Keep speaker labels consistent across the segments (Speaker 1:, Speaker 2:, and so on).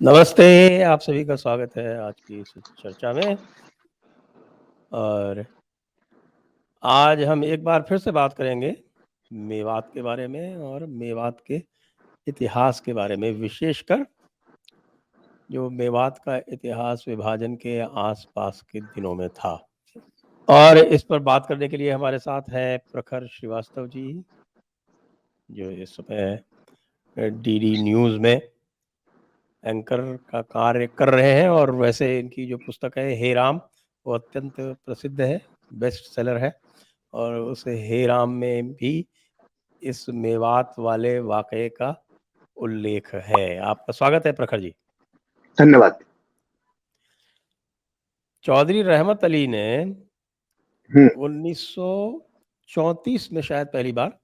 Speaker 1: नमस्ते, आप सभी का स्वागत है आज की इस चर्चा में। और आज हम एक बार फिर से बात करेंगे मेवात के बारे में और मेवात के इतिहास के बारे में, विशेषकर जो मेवात का इतिहास विभाजन के आसपास के दिनों में था। और इस पर बात करने के लिए हमारे साथ हैं प्रखर श्रीवास्तव जी, जो इस समय डीडी न्यूज़ में एंकर का कार्य कर रहे हैं। और वैसे इनकी जो पुस्तक है हे राम, वो अत्यंत प्रसिद्ध है, बेस्ट सेलर है। और उस हे राम में भी इस मेवात वाले वाकये का उल्लेख है। आपका स्वागत है प्रखर जी।
Speaker 2: धन्यवाद।
Speaker 1: चौधरी रहमत अली ने 1934 में शायद पहली बार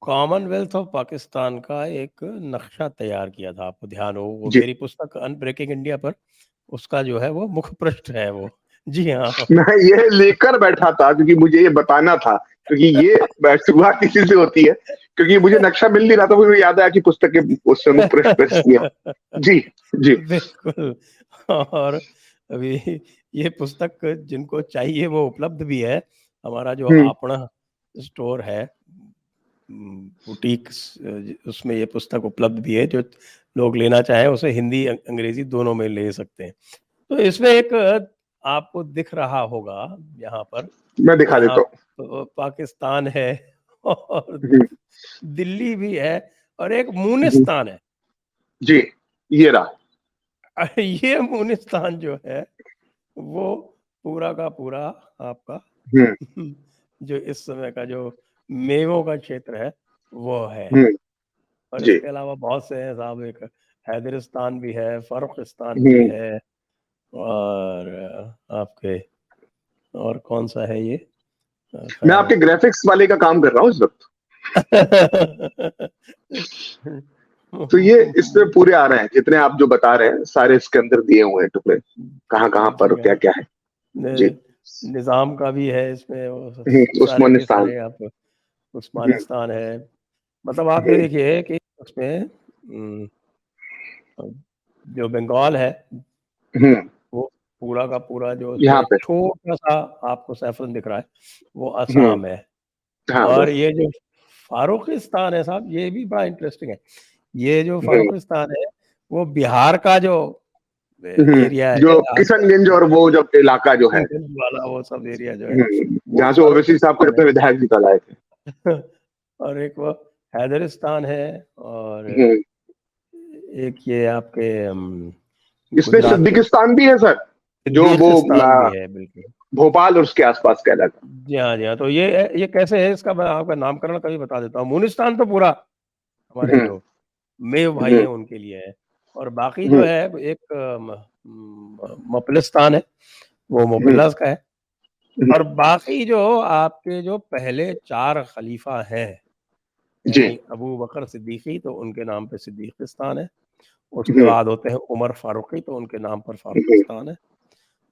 Speaker 1: कॉमनवेल्थ ऑफ पाकिस्तान का एक नक्शा तैयार किया था। आपको ध्यान हो, वो
Speaker 2: जी,
Speaker 1: मेरी पुस्तक अनब्रेकिंग इंडिया पर उसका जो है वो मुख पृष्ठ है वो। जी हाँ।
Speaker 2: मैं ये लेकर बैठा था क्योंकि मुझे ये बताना था, क्योंकि ये शुरुआत इसी से होती है, क्योंकि मुझे नक्शा मिल नहीं रहा था। मुझे याद आया कि पुस्तक के उस पृष्ठ जी जी
Speaker 1: बिल्कुल। और अभी ये पुस्तक जिनको चाहिए वो उपलब्ध भी है। हमारा जो
Speaker 2: हम्म
Speaker 1: आपना स्टोर है, बुटीक, उसमें ये पुस्तक उपलब्ध भी है। जो लोग लेना चाहें उसे हिंदी अंग्रेजी दोनों में ले सकते हैं। तो इसमें एक आपको दिख रहा होगा यहाँ पर,
Speaker 2: मैं दिखा
Speaker 1: यहाँ
Speaker 2: देता हूँ।
Speaker 1: पाकिस्तान है और
Speaker 2: हम्म,
Speaker 1: दिल्ली भी है और एक
Speaker 2: हम्म,
Speaker 1: मूनिस्तान है।
Speaker 2: जी, ये रहा।
Speaker 1: ये मूनिस्तान जो है वो पूरा का पूरा आपका
Speaker 2: हम्म
Speaker 1: जो इस समय का जो मेवों का क्षेत्र है वो है।
Speaker 2: हम्म
Speaker 1: और
Speaker 2: जी।
Speaker 1: इसके अलावा बहुत से हैं साहब, एक हैदरिस्तान भी है, फर्रुखिस्तान भी
Speaker 2: हम्म
Speaker 1: है, और आपके और कौन सा है ये,
Speaker 2: मैं
Speaker 1: खैर।
Speaker 2: आपके ग्राफिक्स वाले का काम कर रहा हूँ इस वक्त। तो ये इसमें पूरे आ रहे हैं, जितने आप जो बता रहे हैं सारे इसके अंदर दिए हुए हैं टुकड़े, कहाँ कहाँ पर
Speaker 1: जी
Speaker 2: क्या
Speaker 1: हाँ।
Speaker 2: क्या है। जी।
Speaker 1: निज़ाम का भी है इसमें, वो सारे के
Speaker 2: उस्मानिस्तान।
Speaker 1: सारे आप,
Speaker 2: हम्म
Speaker 1: उस्मानिस्तान है। मतलब आप ये
Speaker 2: हम्म
Speaker 1: देखिए कि उसमें जो बंगाल है
Speaker 2: हम्म,
Speaker 1: वो पूरा का पूरा, जो उसमें
Speaker 2: यहाँ
Speaker 1: एक
Speaker 2: पे।
Speaker 1: छोटा सा आपको सैफरन दिख रहा है, वो
Speaker 2: हम्म
Speaker 1: असम है।
Speaker 2: हाँ,
Speaker 1: और
Speaker 2: बस।
Speaker 1: ये जो फारूकिस्तान है साहब, ये भी बड़ा इंटरेस्टिंग है। ये जो
Speaker 2: हम्म
Speaker 1: फारूकिस्तान है वो बिहार का जो एरिया है
Speaker 2: जो
Speaker 1: आसपास
Speaker 2: किशनगंज और वो जब इलाका जो है,
Speaker 1: वाला, वो सब एरिया जो है वो
Speaker 2: जहाँ से ओवैसी साहब को
Speaker 1: फारूकिस्तान
Speaker 2: अपने विधायक निकाल आए थे।
Speaker 1: है। और एक वो हैदरिस्तान है, और
Speaker 2: हम्म,
Speaker 1: एक ये आपके
Speaker 2: इसमें
Speaker 1: गुजरात के
Speaker 2: सिद्दीकिस्तान भी है सर, जो वो
Speaker 1: सिद्दीकिस्तान भी है, बिल्कुल।
Speaker 2: भोपाल और उसके आसपास का इलाका।
Speaker 1: जी हाँ, जी हाँ। तो ये कैसे है, इसका मैं आपका नामकरण कभी बता देता हूँ। मुनिस्तान तो पूरा हमारे
Speaker 2: हम्म
Speaker 1: जो मेव भाई
Speaker 2: हम्म
Speaker 1: हैं उनके लिए है। और बाकी जो
Speaker 2: हम्म
Speaker 1: है एक मोपलिस्तान है, वो
Speaker 2: हम्म
Speaker 1: मोपल्लास का है। और
Speaker 2: हम्म,
Speaker 1: बाकी जो आपके जो पहले 4 खलीफा हैं,
Speaker 2: जी।
Speaker 1: यानी अबू बकर सिद्दीकी, तो उनके नाम पे सिद्दीकिस्तान है। उसके
Speaker 2: हम्म
Speaker 1: बाद होते हैं उमर फारूकी, तो उनके नाम पर
Speaker 2: हम्म
Speaker 1: फारूकिस्तान है।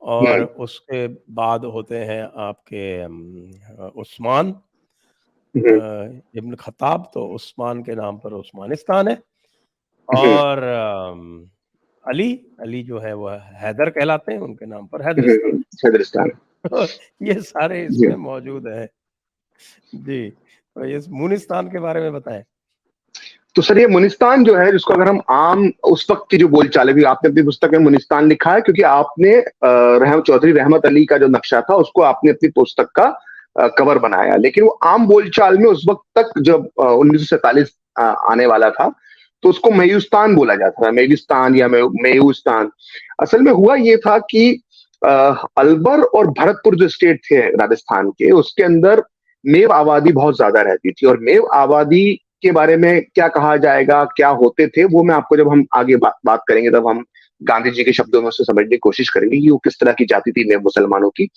Speaker 1: और
Speaker 2: हम्म
Speaker 1: उसके बाद होते हैं आपके उस्मान
Speaker 2: हम्म
Speaker 1: इब्न खत्ताब, तो उस्मान के नाम पर उस्मानिस्तान है।
Speaker 2: हम्म
Speaker 1: और अली अली जो है वो हैदर कहलाते हैं, उनके नाम पर हैदरिस्तान
Speaker 2: हैदरिस्तान।
Speaker 1: है। ये सारे
Speaker 2: जी।
Speaker 1: इसमें मौजूद हैं। जी, तो इस मुनिस्तान के बारे में बताएं।
Speaker 2: तो सर ये मुनिस्तान जो है, जिसको अगर हम आम उस वक्त की जो बोलचाल है, भी आपने अपनी पुस्तक में मुनिस्तान लिखा है क्योंकि आपने चौधरी रहमत अली का जो नक्शा था उसको आपने अपनी पुस्तक का कवर बनाया, लेकिन वो आम बोलचाल में उस वक्त तक जब 1947 आने वाला था तो उसको मेयूस्तान बोला जाता था, मेगिस्तान या मेयूस्तान। असल में हुआ ये था कि अ, अलवर और भरतपुर जो स्टेट थे राजस्थान के, उसके अंदर मेव आबादी बहुत ज्यादा रहती थी। और मेव आबादी के बारे में क्या कहा जाएगा, क्या होते थे, वो मैं आपको जब हम आगे बात करेंगे तब हम गांधी जी के शब्दों में उससे समझने की कोशिश करेंगे कि वो किस तरह की जाति थी मेव मुसलमानों की।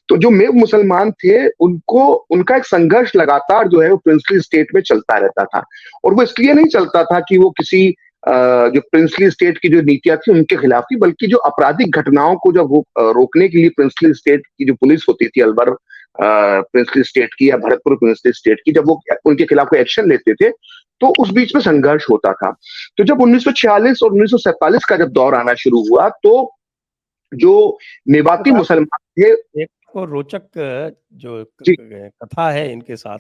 Speaker 2: तो जो मेव मुसलमान थे उनको, उनका एक संघर्ष लगातार जो है वो प्रिंसली स्टेट में चलता रहता था। और वो इसलिए नहीं चलता था कि वो किसी जो प्रिंसली स्टेट की जो नीतियां थी उनके खिलाफ थी, बल्कि जो आपराधिक घटनाओं को जब वो रोकने के लिए प्रिंसली स्टेट की जो पुलिस होती थी, अलवर प्रिंसली स्टेट की या भरतपुर प्रिंसली स्टेट की, जब वो उनके खिलाफ कोई एक्शन लेते थे तो उस बीच में संघर्ष होता था। तो जब 1946 और 1947 का जब दौर आना शुरू हुआ, तो जो मेवाती मुसलमान थे,
Speaker 1: एक को रोचक जो
Speaker 2: जी
Speaker 1: कथा है इनके साथ,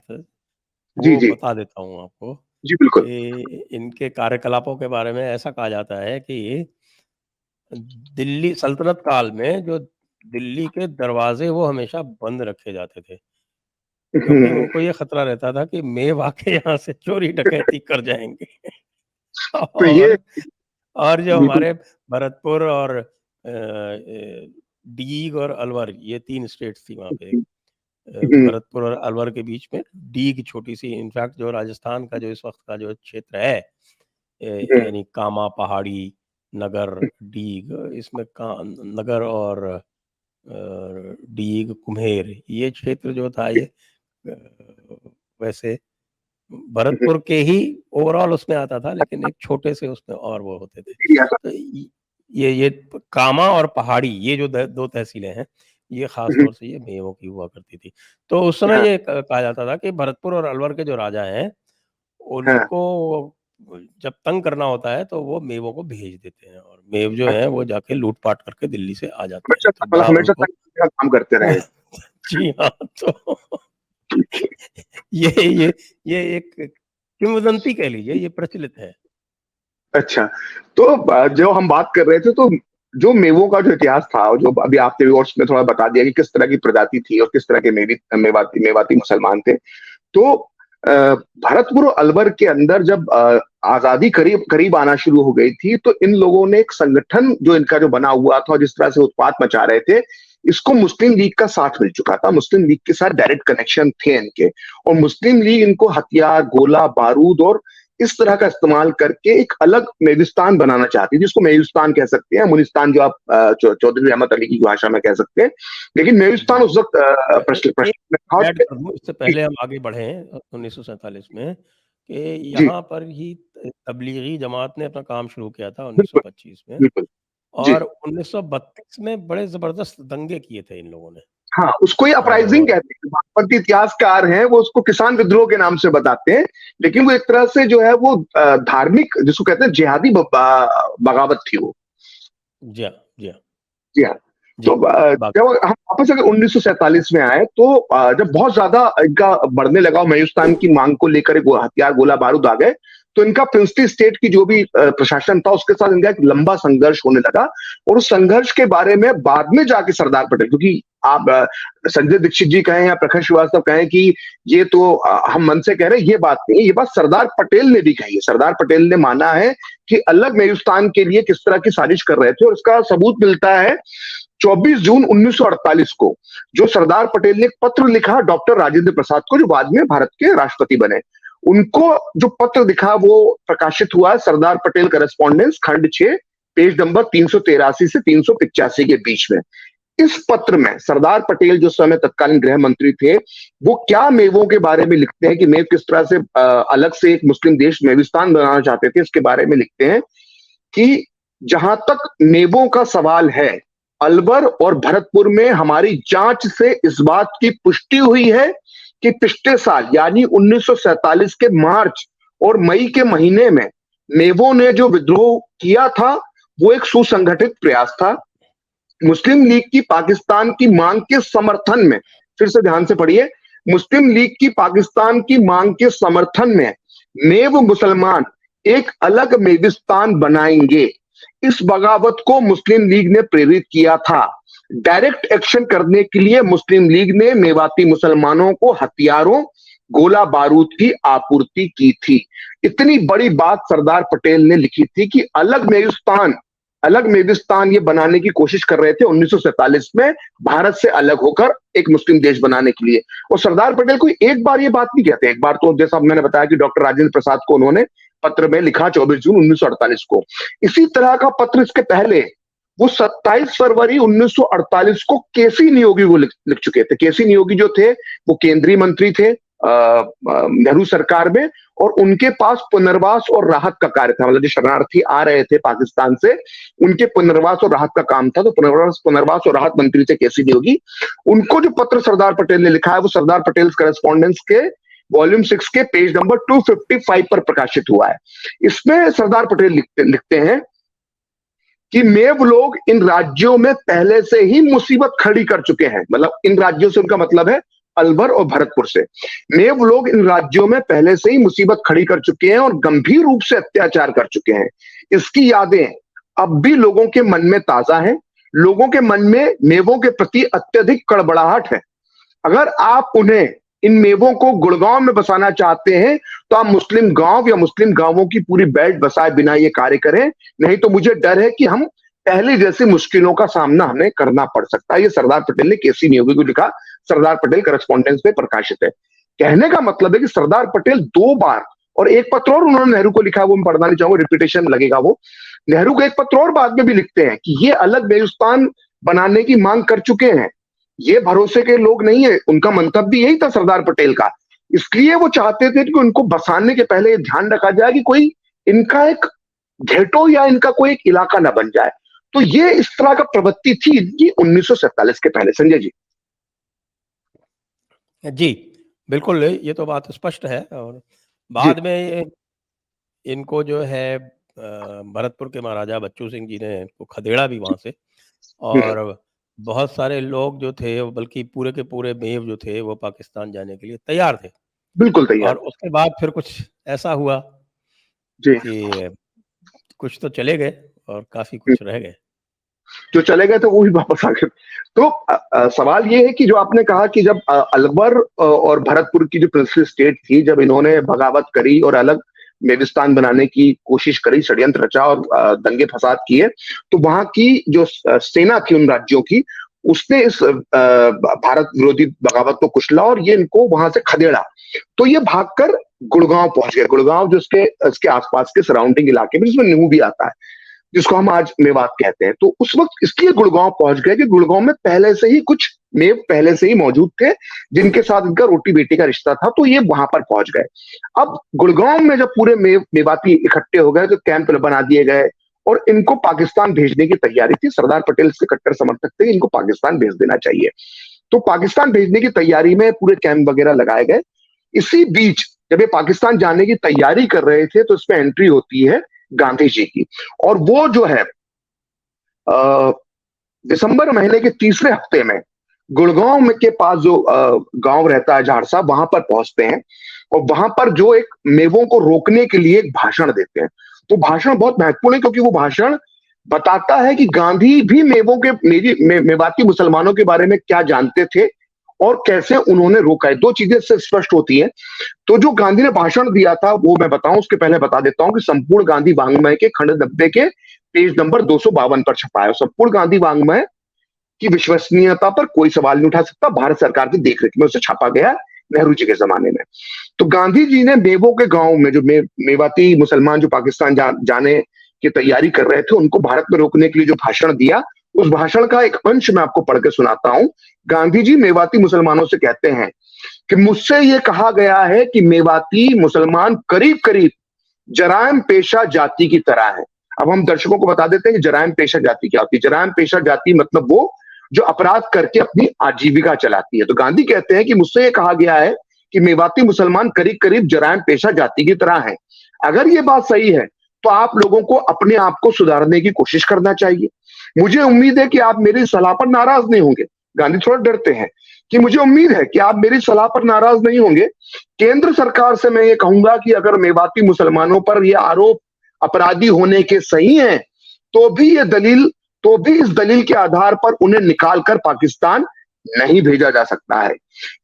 Speaker 2: जी
Speaker 1: वो
Speaker 2: जी
Speaker 1: बता देता हूँ आपको
Speaker 2: जी बिल्कुल।
Speaker 1: कि इनके कार्यकलापों के बारे में ऐसा कहा जाता है कि दिल्ली सल्तनत काल में जो दिल्ली के दरवाजे वो हमेशा बंद रखे जाते थे, क्योंकि उनको ये खतरा रहता था कि मेव आके यहाँ से चोरी डकैती कर जाएंगे।
Speaker 2: तो ये
Speaker 1: और जो
Speaker 2: बिल्कुल।
Speaker 1: हमारे भरतपुर और डीग और अलवर, ये 3 स्टेट्स थी वहाँ पे।
Speaker 2: हम्म,
Speaker 1: भरतपुर और अलवर के बीच में डीग छोटी सी, इनफैक्ट जो राजस्थान का जो इस वक्त का जो क्षेत्र है,
Speaker 2: हम्म,
Speaker 1: यानी कामा पहाड़ी, नगर, डीग, इसमें का नगर और डीग, कुम्हेर, ये क्षेत्र जो था ये वैसे
Speaker 2: हम्म,
Speaker 1: भरतपुर के ही ओवरऑल उसमें आता था, लेकिन एक छोटे से उसमें और वो होते थे। तो ये कामा और पहाड़ी, ये जो दो तहसीलें हैं, ये खास तौर से ये मेवों की हुआ करती थी। तो उस समय
Speaker 2: हाँ,
Speaker 1: ये कहा जाता था कि भरतपुर और अलवर के जो राजा हैं,
Speaker 2: हाँ,
Speaker 1: उनको जब तंग करना होता है तो वो मेवों को भेज देते हैं, और मेव जो है वो जाके लूटपाट करके दिल्ली से आ जाते हैं, तो बड़ा
Speaker 2: हमेशा
Speaker 1: उनको
Speaker 2: तक काम करते रहे।
Speaker 1: जी हाँ, तो ये ये ये एक किंवदंती कह लीजिए, ये प्रचलित है।
Speaker 2: अच्छा, तो जो हम बात कर रहे थे, तो जो मेवों का जो इतिहास था, और जो अभी आपने भी और में थोड़ा बता दिया कि किस तरह की प्रजाति थी और किस तरह के मेवाती मुसलमान थे। तो अ, भरतपुर और अलवर के अंदर जब आजादी करीब करीब आना शुरू हो गई थी, तो इन लोगों ने एक संगठन जो इनका जो बना हुआ था, जिस तरह से उत्पात मचा रहे थे, इसको मुस्लिम लीग का साथ मिल चुका था। मुस्लिम लीग के साथ डायरेक्ट कनेक्शन थे इनके, और मुस्लिम लीग इनको हथियार, गोला बारूद और इस तरह का इस्तेमाल करके एक अलग मेविस्तान बनाना चाहती थी, जिसको मेविस्तान कह सकते हैं, मुनिस्तान जो आप चौधरी रहमत अली की भाषा में कह सकते हैं। लेकिन मेविस्तान उस वक्त प्रश्न
Speaker 1: एक
Speaker 2: प्रश्न में था।
Speaker 1: ऐड कर दूं इससे पहले हम आगे बढ़ें 1947 में, कि
Speaker 2: जी
Speaker 1: यहाँ पर ही तबलीगी जमात ने अपना काम शुरू किया था
Speaker 2: बिल्कुल
Speaker 1: 1925 में,
Speaker 2: बिल्कुल। जी
Speaker 1: और 1932 में बड़े जबरदस्त दंगे किए थे इन लोगों ने।
Speaker 2: हाँ, उसको ही अपराइजिंग
Speaker 1: और
Speaker 2: कहते हैं। बागपंथी इतिहासकार हैं, वो उसको किसान विद्रोह के नाम से बताते हैं, लेकिन वो एक तरह से जो है वो धार्मिक, जिसको कहते हैं जिहादी बगावत थी वो।
Speaker 1: जी हाँ, जी हाँ,
Speaker 2: जी हाँ।
Speaker 1: जी
Speaker 2: तो
Speaker 1: बात।
Speaker 2: जब हम वापस अगर 1947 में आए, तो जब बहुत ज्यादा इनका बढ़ने लगा, मेयुस्तान की मांग को लेकर वो हथियार गोला बारूद आ गए, तो इनका प्रिंसली स्टेट की जो भी प्रशासन था, उसके साथ इनका एक लंबा संघर्ष होने लगा। और उस संघर्ष के बारे में बाद में जाके सरदार पटेल, क्योंकि आप संजय दीक्षित जी कहें या प्रखर श्रीवास्तव कहें कि ये तो हम मन से कह रहे हैं, ये बात नहीं है, ये बात सरदार पटेल ने भी कही है। सरदार पटेल ने माना है कि अलग मेयुस्तान के लिए किस तरह की साजिश कर रहे थे, और इसका सबूत मिलता है 24 जून 1948 को, जो सरदार पटेल ने एक पत्र लिखा डॉक्टर राजेंद्र प्रसाद को, जो बाद में भारत के राष्ट्रपति बने। उनको जो पत्र लिखा वो प्रकाशित हुआ है सरदार पटेल करस्पॉन्डेंस, खंड 6, पेज नंबर 383 से 385 के बीच में। इस पत्र में सरदार पटेल, जो समय तत्कालीन गृह मंत्री थे, वो क्या मेवों के बारे में लिखते हैं कि मेव किस तरह से अलग से एक मुस्लिम देश मेविस्तान बनाना चाहते थे, इसके बारे में लिखते हैं कि जहां तक मेवों का सवाल है, अलवर और भरतपुर में हमारी जांच से इस बात की पुष्टि हुई है कि पिछले साल यानी 1947 के मार्च और मई के महीने में मेवों ने जो विद्रोह किया था, वो एक सुसंगठित प्रयास था। मुस्लिम लीग की पाकिस्तान की मांग के समर्थन में, फिर से ध्यान से पढ़िए, मुस्लिम लीग की पाकिस्तान की मांग के समर्थन में मेव मुसलमान एक अलग मेविस्तान बनाएंगे। इस बगावत को मुस्लिम लीग ने प्रेरित किया था। डायरेक्ट एक्शन करने के लिए मुस्लिम लीग ने मेवाती मुसलमानों को हथियारों, गोला बारूद की आपूर्ति की थी। इतनी बड़ी बात सरदार पटेल ने लिखी थी कि अलग मेविस्तान ये बनाने की कोशिश कर रहे थे 1947 में, भारत से अलग होकर एक मुस्लिम देश बनाने के लिए। और सरदार पटेल कोई एक बार ये बात नहीं कहते, एक बार तो जैसा मैंने बताया कि डॉक्टर राजेंद्र प्रसाद को उन्होंने पत्र में लिखा 24 जून 1948 को। इसी तरह का पत्र इसके पहले वो 27 फरवरी 1948 को केसी नियोगी को लिख चुके थे। केसी नियोगी जो थे, वो केंद्रीय मंत्री थे नेहरू सरकार में, और उनके पास पुनर्वास और राहत का कार्य था। मतलब जो शरणार्थी आ रहे थे पाकिस्तान से, उनके पुनर्वास और राहत का काम था। तो पुनर्वास और राहत मंत्री थे केसी नियोगी। उनको जो पत्र सरदार पटेल ने लिखा है, वो सरदार पटेल करस्पॉन्डेंस के वॉल्यूम 6 के पेज नंबर 255 पर प्रकाशित हुआ है। इसमें सरदार पटेल लिखते हैं कि मेव लोग इन राज्यों में पहले से ही मुसीबत खड़ी कर चुके हैं। मतलब इन राज्यों से उनका मतलब है अलवर और भरतपुर से। मेव लोग इन राज्यों में पहले से ही मुसीबत खड़ी कर चुके हैं और गंभीर रूप से अत्याचार कर चुके हैं। इसकी यादें अब भी लोगों के मन में ताजा हैं। लोगों के मन में मेवों के प्रति अत्यधिक कड़बड़ाहट है। अगर आप उन्हें इन मेवों को गुड़गांव में बसाना चाहते हैं तो आप मुस्लिम गांव या मुस्लिम गांवों की पूरी बेल्ट बसाए बिना ये कार्य करें, नहीं तो मुझे डर है कि हम पहले जैसी मुश्किलों का सामना हमें करना पड़ सकता है। ये सरदार पटेल ने केसी नियोगी को लिखा, सरदार पटेल करस्पॉन्डेंस में प्रकाशित है। कहने का मतलब है कि सरदार पटेल 2 बार, और एक पत्र और उन्होंने नेहरू को लिखा है, वो मैं पढ़ना नहीं चाहूंगा, रिपीटेशन लगेगा वो। नेहरू को एक पत्र और बाद में भी लिखते हैं कि ये अलग बेलुस्तान बनाने की मांग कर चुके हैं, ये भरोसे के लोग नहीं है। उनका मंतव्य यही था सरदार पटेल का। इसलिए वो चाहते थे कि उनको बसाने के पहले ये ध्यान रखा जाए कि कोई इनका एक घेटो या इनका कोई एक इलाका ना बन जाए। तो ये इस तरह का प्रवृत्ति थी इनकी 1947 के पहले। संजय जी।
Speaker 1: जी बिल्कुल, ये तो बात स्पष्ट है। और बाद में इनको जो है भरतपुर के महाराजा बच्चू सिंह जी ने को खदेड़ा भी वहां से, और बहुत सारे लोग जो थे, बल्कि पूरे के पूरे मेव जो थे वो पाकिस्तान जाने के लिए तैयार थे।
Speaker 2: बिल्कुल तैयार।
Speaker 1: और उसके बाद फिर कुछ ऐसा हुआ
Speaker 2: जी
Speaker 1: कि कुछ तो चले गए और काफी कुछ रह गए।
Speaker 2: जो चले गए थे वो भी वापस आ गए। तो सवाल ये है कि जो आपने कहा कि जब अलवर और भरतपुर की जो प्रिंसिपल स्टेट थी, जब इन्होंने बगावत करी और अलग मेविस्तान बनाने की कोशिश करी, षड्यंत्र रचा और दंगे फसाद किए, तो वहां की जो सेना थी उन राज्यों की, उसने इस भारत विरोधी बगावत को कुचला और ये इनको वहां से खदेड़ा। तो ये भागकर गुड़गांव पहुंच गए। गुड़गांव जो इसके आसपास के सराउंडिंग इलाके में, जिसमें न्यू भी आता है, जिसको हम आज मेवात कहते हैं। तो उस वक्त इसलिए गुड़गांव पहुंच गए कि गुड़गांव में पहले से ही कुछ मेव पहले से ही मौजूद थे, जिनके साथ इनका रोटी बेटी का रिश्ता था, तो ये वहां पर पहुंच गए। अब गुड़गांव में जब पूरे मेवाती इकट्ठे हो गए तो कैंप बना दिए गए और इनको पाकिस्तान भेजने की तैयारी थी। सरदार पटेल से कट्टर समर्थक थे कि इनको पाकिस्तान भेज देना चाहिए। तो पाकिस्तान भेजने की तैयारी में पूरे कैंप वगैरह लगाए गए। इसी बीच जब ये पाकिस्तान जाने की तैयारी कर रहे थे तो इसमें एंट्री होती है गांधी जी की, और वो जो है दिसंबर महीने के तीसरे हफ्ते में गुड़गांव में के पास जो गांव रहता है झारसा, वहां पर पहुंचते हैं और वहां पर जो एक मेवों को रोकने के लिए एक भाषण देते हैं। तो भाषण बहुत महत्वपूर्ण है क्योंकि वो भाषण बताता है कि गांधी भी मेवों के मेवाती मुसलमानों के बारे में क्या जानते थे और कैसे उन्होंने रोका है। 2 चीजें इससे स्पष्ट होती हैं। तो जो गांधी ने भाषण दिया था वो मैं बताऊं, उसके पहले बता देता हूं कि संपूर्ण गांधी वांग्मय के खंड 90 के पेज नंबर 252 पर छपा है। संपूर्ण गांधी वांग्मय की विश्वसनीयता पर कोई सवाल नहीं उठा सकता, भारत सरकार की देखरेख में उसे छापा गया नेहरू जी के जमाने में। तो गांधी जी ने मेवों के गांव में जो मेवाती मुसलमान जो पाकिस्तान जाने की तैयारी कर रहे थे, उनको भारत में रोकने के लिए जो भाषण दिया, उस भाषण का एक अंश मैं आपको पढ़ के सुनाता हूं। गांधी जी मेवाती मुसलमानों से कहते हैं कि मुझसे यह कहा गया है कि मेवाती मुसलमान करीब करीब जरायम पेशा जाति की तरह है। अब हम दर्शकों को बता देते हैं कि जरायम पेशा जाति क्या होती है। जरायम पेशा जाति मतलब वो जो अपराध करके अपनी आजीविका चलाती है। तो गांधी कहते हैं कि मुझसे यह कहा गया है कि मेवाती मुसलमान करीब करीब जरायम पेशा जाति की तरह है। अगर ये बात सही है तो आप लोगों को अपने आप को सुधारने की कोशिश करना चाहिए। मुझे उम्मीद है कि आप मेरी सलाह पर नाराज नहीं होंगे। गांधी थोड़ा डरते हैं कि मुझे उम्मीद है कि आप मेरी सलाह पर नाराज नहीं होंगे। केंद्र सरकार से मैं ये कहूंगा कि अगर मेवाती मुसलमानों पर यह आरोप अपराधी होने के सही हैं, तो भी इस दलील के आधार पर उन्हें निकालकर पाकिस्तान नहीं भेजा जा सकता है।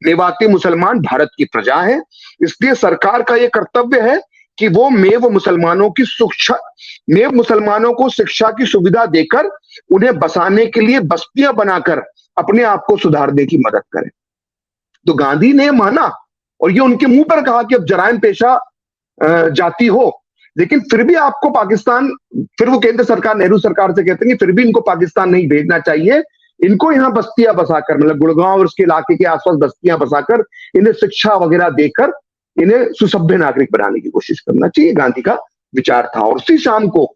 Speaker 2: मेवाती मुसलमान भारत की प्रजा है, इसलिए सरकार का यह कर्तव्य है कि वो मेव मुसलमानों को शिक्षा की सुविधा देकर उन्हें बसाने के लिए बस्तियां बनाकर अपने आप को सुधारने की मदद करें। तो गांधी ने माना और ये उनके मुंह पर कहा कि अब जरायम पेशा जाति हो, लेकिन फिर भी आपको पाकिस्तान, फिर वो केंद्र सरकार नेहरू सरकार से कहते हैं कि फिर भी इनको पाकिस्तान नहीं भेजना चाहिए, इनको यहाँ बस्तियां बसाकर, मतलब गुड़गांव और उसके इलाके के आसपास बस्तियां बसाकर इन्हें शिक्षा वगैरह देकर इन्हें सुसभ्य नागरिक बनाने की कोशिश करना चाहिए। गांधी का विचार था। और उसी शाम को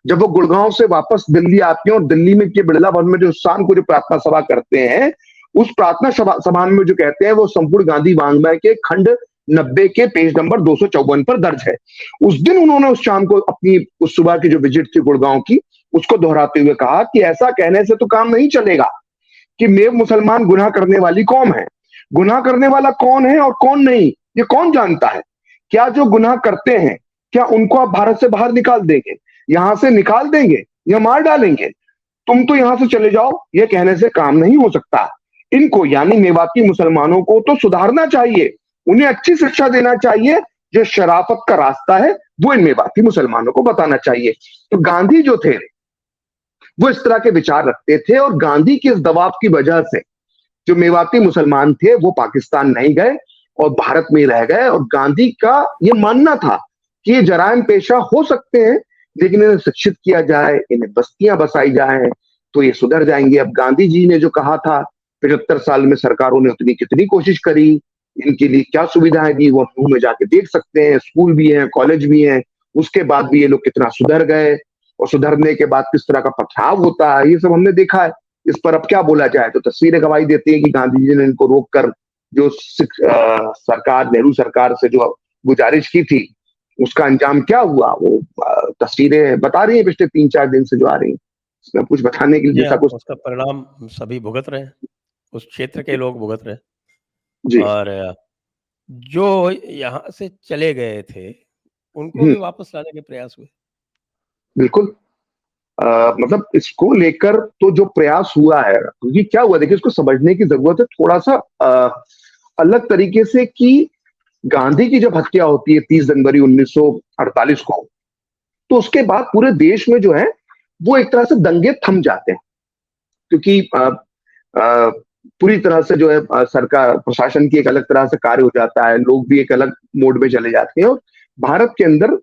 Speaker 2: जब वो गुड़गांव से वापस दिल्ली आते हैं और दिल्ली में बिड़ला भवन में जो शाम को जो प्रार्थना सभा करते हैं, उस प्रार्थना सभा में जो कहते हैं वो संपूर्ण गांधी वांग्मय के खंड 90 के पेज नंबर 254 पर दर्ज है। उस दिन उन्होंने उस शाम को अपनी उस सुबह की जो विजिट थी गुड़गांव की, उसको दोहराते हुए कहा कि ऐसा कहने से तो काम नहीं चलेगा कि मेव मुसलमान गुनाह करने वाली कौम है। गुनाह करने वाला कौन है और कौन नहीं, ये कौन जानता है? क्या जो गुनाह करते हैं, क्या उनको आप भारत से बाहर निकाल देंगे, यहां से निकाल देंगे या मार डालेंगे? तुम तो यहां से चले जाओ, ये कहने से काम नहीं हो सकता। इनको यानी मेवाती मुसलमानों को तो सुधारना चाहिए, उन्हें अच्छी शिक्षा देना चाहिए, जो शराफत का रास्ता है वो इन मेवाती मुसलमानों को बताना चाहिए। तो गांधी जो थे वो इस तरह के विचार रखते थे, और गांधी के इस दबाव की वजह से जो मेवाती मुसलमान थे वो पाकिस्तान नहीं गए और भारत में रह गए। और गांधी का ये मानना था कि ये जराइम पेशा हो सकते हैं, लेकिन इन्हें शिक्षित किया जाए, इन्हें बस्तियां बसाई जाए तो ये सुधर जाएंगे। अब गांधी जी ने जो कहा था 75 साल में सरकारों ने उतनी कितनी कोशिश करी, इनके लिए क्या सुविधाएं दी, वो मुंह में जाके देख सकते हैं। स्कूल भी है, कॉलेज भी है, उसके बाद भी ये लोग कितना सुधर गए, और सुधरने के बाद किस तरह का पथराव होता है, ये सब हमने देखा है। इस पर अब क्या बोला जाए, तो तस्वीरें गवाही देती है कि गांधी जी ने इनको रोककर जो सरकार, नेहरू सरकार से जो गुजारिश की थी, उसका अंजाम क्या हुआ, वो तस्वीरें बता रही है पिछले 3-4 दिन से जो आ रही है। इसमें कुछ बताने के लिए जैसा कुछ
Speaker 1: उसका परिणाम सभी भुगत रहे हैं, उस क्षेत्र के लोग भुगत रहे हैं।
Speaker 2: जी।
Speaker 1: और जो यहाँ से चले गए थे उनको भी वापस लाने के प्रयास हुए।
Speaker 2: बिल्कुल। मतलब इसको लेकर तो जो प्रयास हुआ है, क्योंकि क्या हुआ देखिए, इसको समझने की जरूरत है थोड़ा सा अलग तरीके से, कि गांधी की जब हत्या होती है 30 जनवरी 1948 को, तो उसके बाद पूरे देश में जो है वो एक तरह से दंगे थम जाते हैं, क्योंकि पूरी तरह से जो है सरकार, प्रशासन की एक अलग तरह से कार्य हो जाता है, लोग भी एक अलग मोड में चले जाते हैं। और भारत के अंदर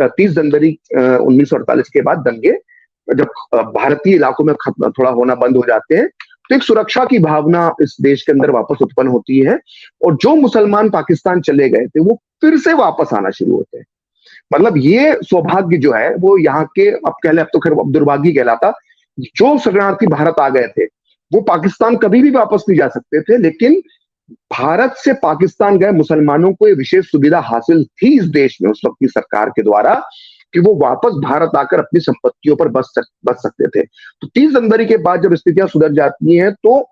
Speaker 2: 30 जनवरी 1948 के बाद दंगे जब भारतीय इलाकों में खत्म थोड़ा होना बंद हो जाते हैं, तो एक सुरक्षा की भावना इस देश के अंदर वापस उत्पन्न होती है, और जो मुसलमान पाकिस्तान चले गए थे वो फिर से वापस आना शुरू होते हैं। मतलब ये सौभाग्य जो है वो यहाँ के, अब कह ले, अब तो खैर दुर्भाग्य कहलाता, जो शरणार्थी भारत आ गए थे वो पाकिस्तान कभी भी वापस नहीं जा सकते थे, लेकिन भारत से पाकिस्तान गए मुसलमानों को ये विशेष सुविधा हासिल थी इस देश में उस वक्त की सरकार के द्वारा, कि वो वापस भारत आकर अपनी संपत्तियों पर बच सकते थे। तो 30 जनवरी के बाद जब स्थितियां सुधर जाती हैं, तो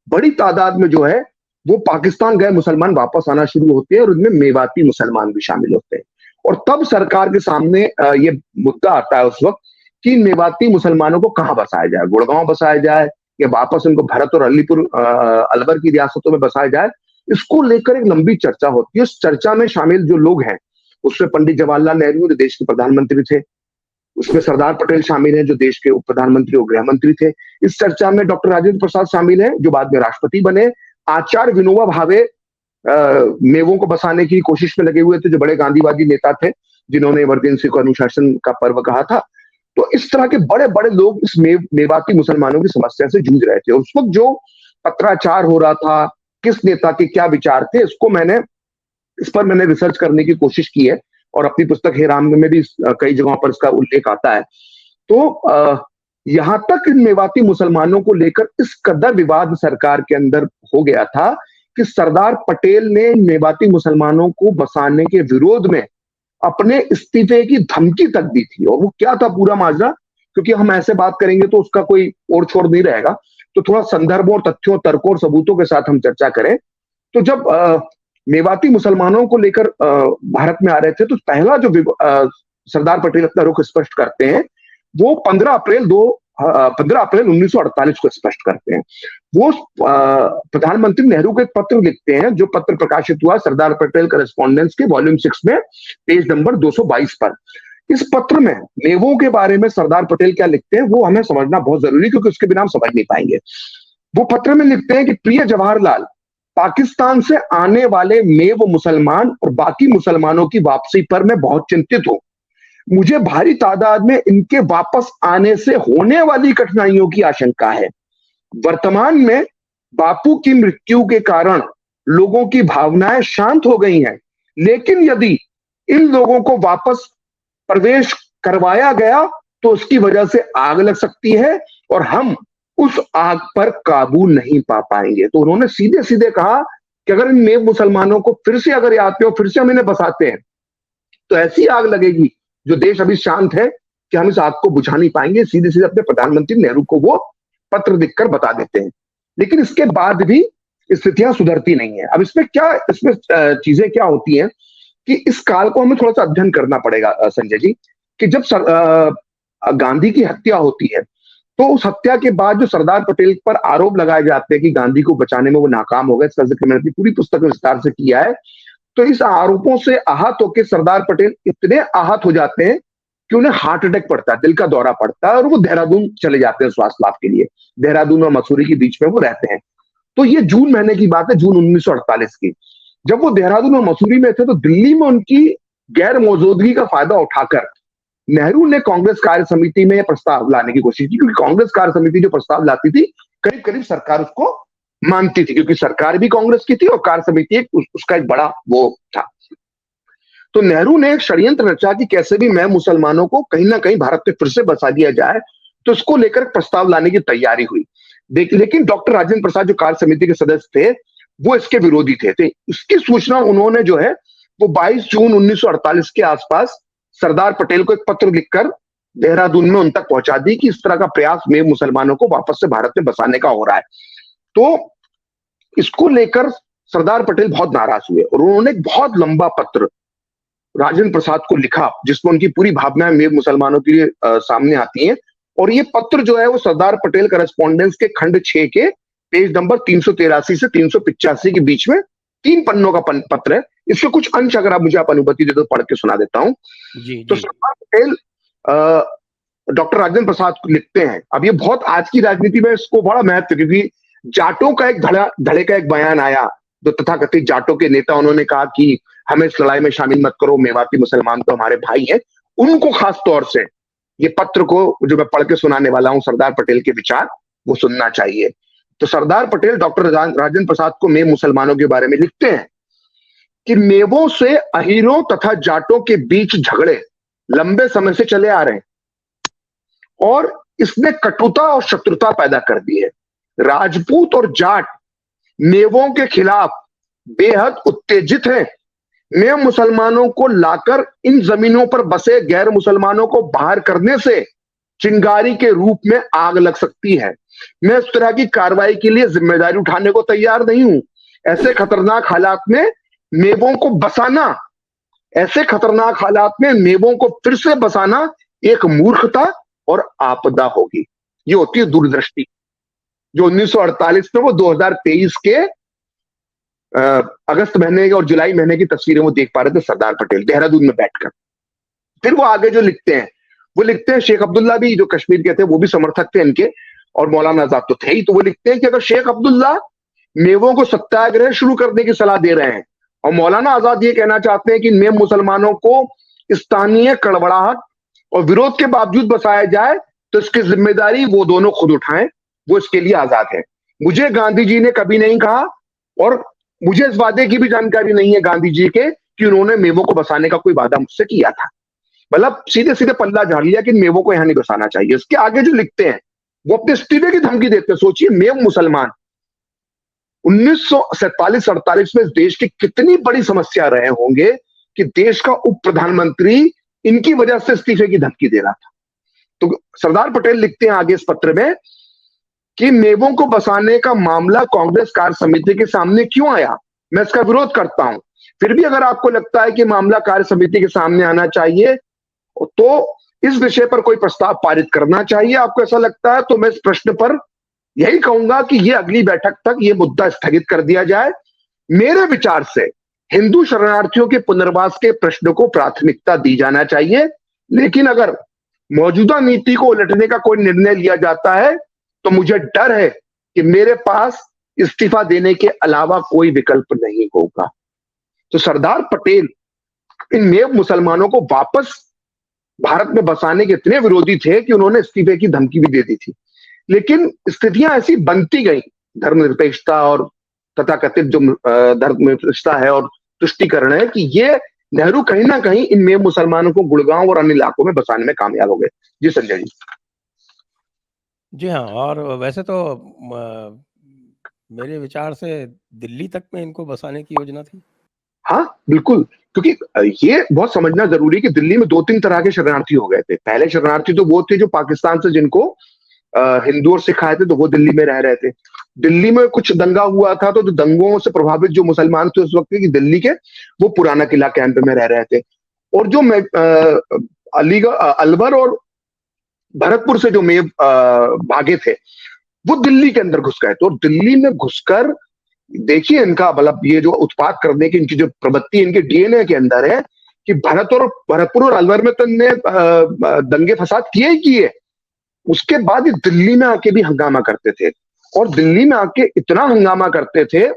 Speaker 2: बड़ी तादाद में जो है वो पाकिस्तान गए मुसलमान वापस आना शुरू होते हैं, और उनमें मेवाती मुसलमान भी शामिल होते हैं। और तब सरकार के सामने ये मुद्दा आता है उस वक्त कि मेवाती मुसलमानों को कहां बसाया जाए, गुड़गांव बसाया जाए या वापस उनको भरत और अलीपुर अलवर की रियासतों में बसाया जाए। इसको लेकर एक लंबी चर्चा होती है। उस चर्चा में शामिल जो लोग हैं, उसमें पंडित जवाहरलाल नेहरू जो देश के प्रधानमंत्री थे, उसमें सरदार पटेल शामिल हैं जो देश के उप प्रधानमंत्री और गृह मंत्री थे। इस चर्चा में डॉक्टर राजेंद्र प्रसाद शामिल हैं जो बाद में राष्ट्रपति बने। आचार्य विनोबा भावे मेवों को बसाने की कोशिश में लगे हुए थे, जो बड़े गांधीवादी नेता थे, जिन्होंने इमरजेंसी को अनुशासन का पर्व कहा था। तो इस तरह के बड़े बड़े लोग इस मेवाती मुसलमानों की समस्या से जूझ रहे थे। उस वक्त जो पत्राचार हो रहा था, किस नेता के क्या विचार थे, इस पर मैंने रिसर्च करने की कोशिश की है, और अपनी पुस्तक हे राम में भी कई जगहों पर इसका उल्लेख आता है। तो यहां तक इन मेवाती मुसलमानों को लेकर इस कदर विवाद सरकार के अंदर हो गया था कि सरदार पटेल ने मेवाती मुसलमानों को बसाने के विरोध में अपने इस्तीफे की धमकी तक दी थी। और वो क्या था पूरा माजरा, क्योंकि हम ऐसे बात करेंगे तो उसका कोई ओर छोड़ नहीं रहेगा, तो थोड़ा संदर्भों, तथ्यों, तर्कों और सबूतों के साथ हम चर्चा करें। तो जब मेवाती मुसलमानों को लेकर भारत में आ रहे थे, तो पहला जो सरदार पटेल अपना रुख स्पष्ट करते हैं, वो 15 अप्रैल 1948 को स्पष्ट करते हैं। वो प्रधानमंत्री नेहरू को एक पत्र लिखते हैं, जो पत्र प्रकाशित हुआ सरदार पटेल करेस्पॉन्डेंस के वॉल्यूम 6 में, पेज नंबर 222 पर। इस पत्र में मेवों के बारे में सरदार पटेल क्या लिखते हैं वो हमें समझना बहुत जरूरी, क्योंकि उसके बिना हम समझ नहीं पाएंगे। वो पत्र में लिखते हैं कि प्रिय जवाहरलाल, पाकिस्तान से आने वाले मेव मुसलमान और बाकी मुसलमानों की वापसी पर मैं बहुत चिंतित हूं। मुझे भारी तादाद में इनके वापस आने से होने वाली कठिनाइयों की आशंका है। वर्तमान में बापू की मृत्यु के कारण लोगों की भावनाएं शांत हो गई हैं, लेकिन यदि इन लोगों को वापस प्रवेश करवाया गया तो उसकी वजह से आग लग सकती है और हम उस आग पर काबू नहीं पा पाएंगे। तो उन्होंने सीधे सीधे कहा कि अगर इन मेव मुसलमानों को फिर से अगर आते हो, फिर से हम इन्हें बसाते हैं, तो ऐसी आग लगेगी जो देश अभी शांत है कि हम इस आग को बुझा नहीं पाएंगे। सीधे सीधे अपने प्रधानमंत्री नेहरू को वो पत्र लिखकर बता देते हैं। लेकिन इसके बाद भी स्थितियां सुधरती नहीं है। अब इसमें चीजें क्या होती हैं कि इस काल को हमें थोड़ा सा अध्ययन करना पड़ेगा संजय जी, कि जब गांधी की हत्या होती है, तो उस हत्या के बाद जो सरदार पटेल पर आरोप लगाए जाते हैं कि गांधी को बचाने में वो नाकाम हो गए, इसका जिक्र मैंने अपनी पूरी पुस्तक में विस्तार से किया है। तो इस आरोपों से आहत होकर सरदार पटेल इतने आहत हो जाते हैं कि उन्हें हार्ट अटैक पड़ता है, दिल का दौरा पड़ता है, और वो देहरादून चले जाते हैं स्वास्थ्य लाभ के लिए। देहरादून और मसूरी के बीच में वो रहते हैं। तो ये जून महीने की बात है, जून 1948 की। जब वो देहरादून और मसूरी में थे, तो दिल्ली में उनकी गैर मौजूदगी का फायदा उठाकर नेहरू ने कांग्रेस कार्य समिति में प्रस्ताव लाने की कोशिश की, क्योंकि कांग्रेस कार्य समिति जो प्रस्ताव लाती थी, करीब करीब सरकार उसको मानती थी, क्योंकि सरकार भी कांग्रेस की थी और कार्य समिति उसका एक बड़ा वो था। तो नेहरू ने एक षड्यंत्र रचा कि कैसे भी मैं मुसलमानों को कहीं ना कहीं भारत में फिर से बसा दिया जाए। तो इसको लेकर प्रस्ताव लाने की तैयारी हुई। लेकिन डॉक्टर राजेंद्र प्रसाद जो कार्य समिति के सदस्य थे, वो इसके विरोधी थे। तो इसकी सूचना उन्होंने जो है वो 22 जून 1948 के आसपास सरदार पटेल को एक पत्र लिखकर देहरादून में उन तक पहुंचा दी कि इस तरह का प्रयास में मुसलमानों को वापस से भारत में बसाने का हो रहा है। तो इसको लेकर सरदार पटेल बहुत नाराज हुए और उन्होंने एक बहुत लंबा पत्र राजेंद्र प्रसाद को लिखा, जिसमें उनकी पूरी भावनाएं मेव मुसलमानों के लिए सामने आती हैं। और ये पत्र जो है वो सरदार पटेल करस्पॉन्डेंस के खंड 6 के पेज नंबर 383 से 385 के बीच में 3 पन्नों का पत्र है। इसके कुछ अंश अगर आप मुझे आप अनुमति दे तो पढ़ के सुना देता हूं। तो सरदार पटेल डॉक्टर राजेंद्र प्रसाद को लिखते हैं। अब ये बहुत आज की राजनीति में इसको बड़ा महत्व, क्योंकि जाटों का एक धड़े का एक बयान आया, जो तथाकथित जाटों के नेता, उन्होंने कहा कि हमें इस लड़ाई में शामिल मत करो, मेवाती मुसलमान तो हमारे भाई हैं। उनको खास तौर से ये पत्र को जो मैं पढ़ के सुनाने वाला हूं, सरदार पटेल के विचार वो सुनना चाहिए। तो सरदार पटेल डॉक्टर राजेंद्र प्रसाद को मेव मुसलमानों के बारे में लिखते हैं कि मेवों से अहीरों तथा जाटों के बीच झगड़े लंबे समय से चले आ रहे हैं और इसने कटुता और शत्रुता पैदा कर दी है। राजपूत और जाट मेवों के खिलाफ बेहद उत्तेजित हैं। मेव मुसलमानों को लाकर इन जमीनों पर बसे गैर मुसलमानों को बाहर करने से चिंगारी के रूप में आग लग सकती है। मैं इस तरह की कार्रवाई के लिए जिम्मेदारी उठाने को तैयार नहीं हूं। ऐसे खतरनाक हालात में मेवों को बसाना, ऐसे खतरनाक हालात में मेवों को फिर से बसाना एक मूर्खता और आपदा होगी। ये होती है दूरदृष्टि, जो 1948 में वो 2023 के अगस्त महीने और जुलाई महीने की तस्वीरें वो देख पा रहे थे सरदार पटेल देहरादून में बैठकर। फिर वो आगे जो लिखते हैं, वो लिखते हैं, शेख अब्दुल्ला भी जो कश्मीर के थे वो भी समर्थक थे इनके, और मौलाना आजाद तो थे ही। तो वो लिखते हैं कि अगर शेख अब्दुल्ला मेवों को सत्याग्रह शुरू करने की सलाह दे रहे हैं और मौलाना आजाद ये कहना चाहते हैं कि मेव मुसलमानों को स्थानीय कड़वड़ाहट और विरोध के बावजूद बसाया जाए, तो इसकी जिम्मेदारी वो दोनों खुद उठाएं, वो इसके लिए आजाद है। मुझे गांधी जी ने कभी नहीं कहा, और मुझे इस वादे की भी जानकारी नहीं है गांधी जी के कि उन्होंने मेवों को बसाने का कोई वादा मुझसे किया था। मतलब सीधे सीधे पल्ला झाड़ लिया कि मेवों को यहां नहीं बसाना चाहिए। उसके आगे जो लिखते हैं वो अपने इस्तीफे की धमकी देते हैं। सोचिए, मेव मुसलमान 1947-48 में इस देश की कितनी बड़ी समस्या रहे होंगे कि देश का उप प्रधानमंत्री इनकी वजह से इस्तीफे की धमकी दे रहा था। तो सरदार पटेल लिखते हैं आगे इस पत्र में कि मेवों को बसाने का मामला कांग्रेस कार्य समिति के सामने क्यों आया, मैं इसका विरोध करता हूं। फिर भी अगर आपको लगता है कि मामला कार्य समिति के सामने आना चाहिए, तो इस विषय पर कोई प्रस्ताव पारित करना चाहिए। आपको ऐसा लगता है तो मैं इस प्रश्न पर यही कहूंगा कि यह अगली बैठक तक यह मुद्दा स्थगित कर दिया जाए। मेरे विचार से हिंदू शरणार्थियों के पुनर्वास के प्रश्न को प्राथमिकता दी जाना चाहिए, लेकिन अगर मौजूदा नीति को उलटने का कोई निर्णय लिया जाता है तो मुझे डर है कि मेरे पास इस्तीफा देने के अलावा कोई विकल्प नहीं होगा। तो सरदार पटेल इन मेव मुसलमानों को वापस भारत में बसाने के इतने विरोधी थे कि उन्होंने इस्तीफे की धमकी भी दे दी थी। लेकिन स्थितियां ऐसी बनती गई, धर्मनिरपेक्षता और तथाकथित जो धर्मनिरपेक्षता है और तुष्टिकरण है, कि ये नेहरू कहीं ना कहीं इन मेव मुसलमानों को गुड़गांव और अन्य इलाकों में बसाने में कामयाब हो गए। जी संजय जी।
Speaker 1: जी हाँ, और वैसे तो मेरे विचार से दिल्ली तक में इनको बसाने की योजना थी।
Speaker 2: हाँ बिल्कुल, क्योंकि ये बहुत समझना जरूरी है कि दिल्ली में दो तीन तरह के शरणार्थी हो गए थे। पहले शरणार्थी तो वो थे जो पाकिस्तान से, जिनको हिंदू और सिख आए थे, तो वो दिल्ली में रह रहे थे। दिल्ली में कुछ दंगा हुआ था, तो दंगों से प्रभावित जो मुसलमान थे उस वक्त की दिल्ली के, वो पुराना किला कैंप में रह रहे थे। और जो अलीगढ़, अलवर और भरतपुर से जो मेव भागे थे, वो दिल्ली के अंदर घुस गए थे। और दिल्ली में घुसकर देखिए इनका मतलब, ये जो उत्पात करने की इनकी जो प्रवृत्ति इनके डीएनए के अंदर है, कि भरतपुर और अलवर में तो इनने दंगे फसाद किए ही किए, उसके बाद ये दिल्ली में आके भी हंगामा करते थे। और दिल्ली में आके इतना हंगामा करते थे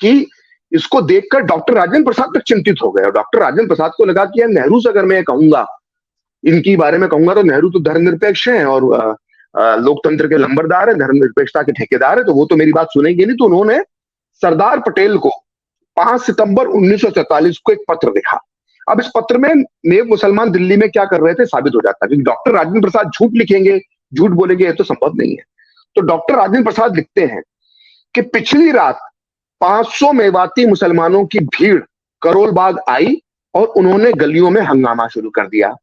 Speaker 2: कि इसको देखकर डॉक्टर राजेंद्र प्रसाद तक चिंतित हो गए। और डॉक्टर राजेंद्र प्रसाद को लगा कि यार, नेहरू से अगर मैं कहूंगा, इनकी बारे में कहूंगा, तो नेहरू तो धर्मनिरपेक्ष हैं और लोकतंत्र के लंबरदार है, धर्मनिरपेक्षता के ठेकेदार है, तो वो तो मेरी बात सुनेंगे नहीं। तो उन्होंने सरदार पटेल को 5 सितंबर 1944 को एक पत्र लिखा। अब इस पत्र में नेव मुसलमान दिल्ली में क्या कर रहे थे साबित हो जाता है, क्योंकि डॉक्टर राजेंद्र प्रसाद झूठ लिखेंगे, झूठ बोलेंगे, ये तो संभव नहीं है। तो डॉक्टर राजेंद्र प्रसाद लिखते हैं कि पिछली रात 500 मेवाती मुसलमानों की भीड़ करोल बाग आई और उन्होंने गलियों में हंगामा शुरू कर दिया।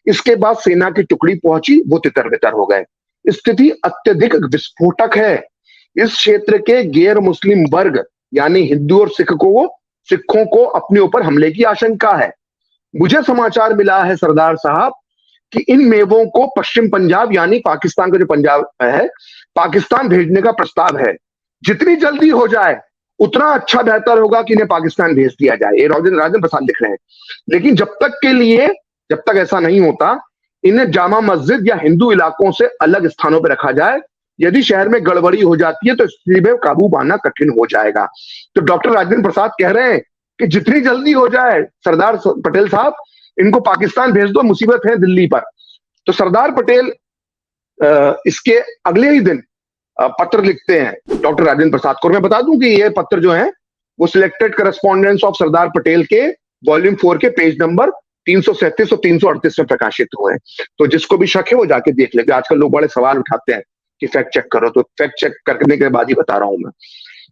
Speaker 2: इसके बाद सेना की टुकड़ी पहुंची, वो तितर बितर हो गए। स्थिति अत्यधिक विस्फोटक है। इस क्षेत्र के गैर मुस्लिम वर्ग यानी हिंदू और सिखों को अपने ऊपर हमले की आशंका है। मुझे समाचार मिला है सरदार साहब कि इन मेवों को पश्चिम पंजाब यानी पाकिस्तान का जो पंजाब है, पाकिस्तान भेजने का प्रस्ताव है। जितनी जल्दी हो जाए उतना अच्छा बेहतर होगा कि इन्हें पाकिस्तान भेज दिया जाए। ये राजेंद्र प्रसाद लिख रहे हैं। लेकिन जब तक ऐसा नहीं होता, इन्हें जामा मस्जिद या हिंदू इलाकों से अलग स्थानों पर रखा जाए। यदि शहर में गड़बड़ी हो जाती है तो स्थिति में काबू पाना कठिन हो जाएगा। तो डॉक्टर राजेंद्र प्रसाद कह रहे हैं कि जितनी जल्दी हो जाए सरदार पटेल साहब, इनको पाकिस्तान भेज दो, मुसीबत है दिल्ली पर। तो सरदार पटेल इसके अगले ही दिन पत्र लिखते हैं डॉक्टर राजेंद्र प्रसाद को। मैं बता दूं कि ये पत्र जो है वो selected correspondence of Sardar Patel के वॉल्यूम 4 के पेज नंबर 337 और 338 में प्रकाशित हुए हैं। तो जिसको भी शक है वो जाके देख ले। आजकल लोग बड़े सवाल उठाते हैं कि फैक्ट चेक करो, तो फैक्ट चेक करने के बाद ही बता रहा हूं मैं।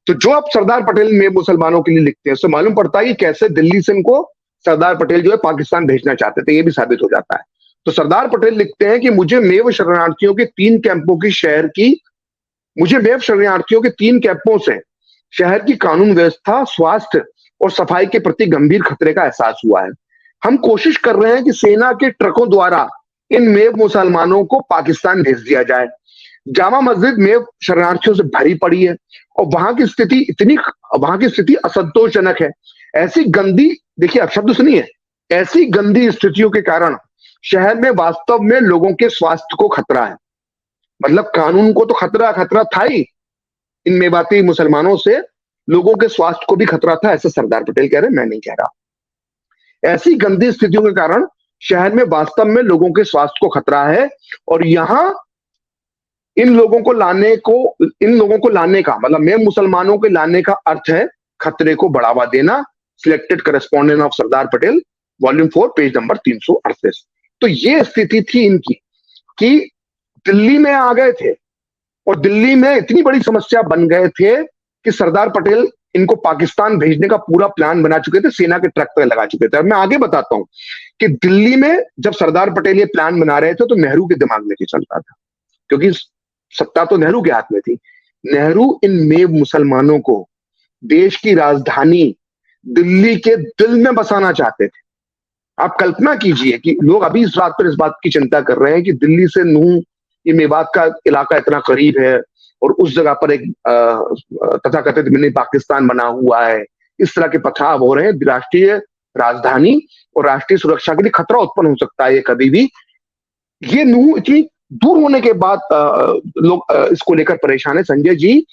Speaker 2: तो जो अब सरदार पटेल में मुसलमानों के लिए लिखते हैं, उससे मालूम पड़ता है कि कैसे दिल्ली से इनको सरदार पटेल जो है पाकिस्तान भेजना चाहते थे, ये भी साबित हो जाता है। तो सरदार पटेल लिखते हैं कि मुझे मेव शरणार्थियों के 3 कैंपों से शहर की कानून व्यवस्था, स्वास्थ्य और सफाई के प्रति गंभीर खतरे का एहसास हुआ है। हम कोशिश कर रहे हैं कि सेना के ट्रकों द्वारा इन मेव मुसलमानों को पाकिस्तान भेज दिया जाए। जामा मस्जिद मेव शरणार्थियों से भरी पड़ी है और वहां की स्थिति असंतोषजनक है। ऐसी गंदी, देखिए अब शब्द सुनिए, ऐसी गंदी स्थितियों के कारण शहर में वास्तव में लोगों के स्वास्थ्य को खतरा है। मतलब कानून को तो खतरा था ही, इन मेवाती मुसलमानों से लोगों के स्वास्थ्य को भी खतरा था, ऐसा सरदार पटेल कह रहे हैं, मैं नहीं कह रहा। ऐसी गंदी स्थितियों के कारण शहर में वास्तव में लोगों के स्वास्थ्य को खतरा है और यहां इन लोगों को लाने का मतलब मैं मुसलमानों के लाने का अर्थ है खतरे को बढ़ावा देना। Selected correspondent of Sardar Patel volume 4 page number 338। तो ये स्थिति थी इनकी कि दिल्ली में आ गए थे और दिल्ली में इतनी बड़ी समस्या बन गए थे कि सरदार पटेल इनको पाकिस्तान भेजने का पूरा प्लान बना चुके थे, सेना के ट्रक पे लगा चुके थे। अब मैं आगे बताता हूं कि दिल्ली में जब सरदार पटेल ये प्लान बना रहे थे तो नेहरू के दिमाग में क्या चलता था, क्योंकि सत्ता तो नेहरू के हाथ में थी। नेहरू इन मेव मुसलमानों को देश की राजधानी दिल्ली के दिल में बसाना चाहते थे। आप कल्पना कीजिए कि लोग अभी इस बात की चिंता कर रहे हैं कि दिल्ली से नूह, ये मेवात का इलाका इतना करीब है और उस जगह पर एक तथाकथित मिनी पाकिस्तान बना हुआ है। इस तरह के पथराव हो रहे हैं। राष्ट्रीय राजधानी और राष्ट्रीय सुरक्षा के लिए खतरा उत्पन्न हो सकता है ये कभी भी। ये नूह इतनी दूर होने के बाद लोग इसको लेकर परेशान है। संजय जी,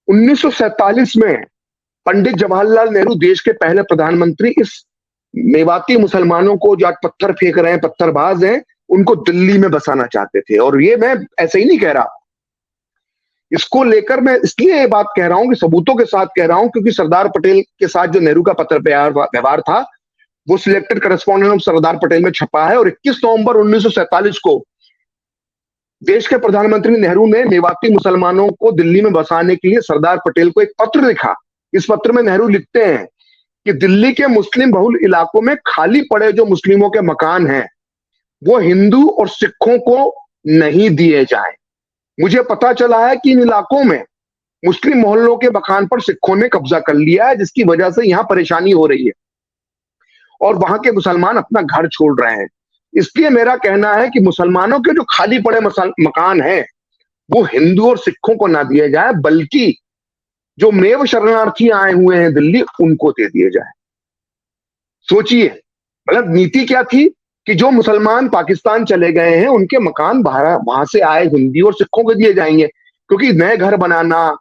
Speaker 2: 1947 में पंडित जवाहरलाल नेहरू देश के पहले प्रधानमंत्री इस मेवाती मुसलमानों को जो आज पत्थर फेंक रहे हैं, पत्थरबाज हैं, उनको दिल्ली में बसाना चाहते थे। और ये मैं ऐसे ही नहीं कह रहा, इसको लेकर मैं इसलिए ये बात कह रहा हूं कि सबूतों के साथ कह रहा हूं, क्योंकि सरदार पटेल के साथ जो नेहरू का पत्र व्यवहार था वो selected correspondent of Sardar Patel में छपा है। और 21 नवंबर 1947 को देश के प्रधानमंत्री नेहरू ने मेवाती मुसलमानों को दिल्ली में बसाने के लिए सरदार पटेल को एक पत्र लिखा। इस पत्र में नेहरू लिखते हैं कि दिल्ली के मुस्लिम बहुल इलाकों में खाली पड़े जो मुस्लिमों के मकान हैं वो हिंदू और सिखों को नहीं दिए जाएं। मुझे पता चला है कि इन इलाकों में मुस्लिम मोहल्लों के मकान पर सिखों ने कब्जा कर लिया है, जिसकी वजह से यहां परेशानी हो रही है और वहां के मुसलमान अपना घर छोड़ रहे हैं। इसलिए मेरा कहना है कि मुसलमानों के जो खाली पड़े मकान हैं वो हिंदू और सिखों को ना दिए जाए, बल्कि जो मेव शरणार्थी आए हुए हैं दिल्ली उनको दे दिए जाए। सोचिए, मतलब नीति क्या थी कि जो मुसलमान पाकिस्तान चले गए हैं उनके मकान वहां से आए हिंदी और सिखों को दिए जाएंगे, क्योंकि नए घर बनाना,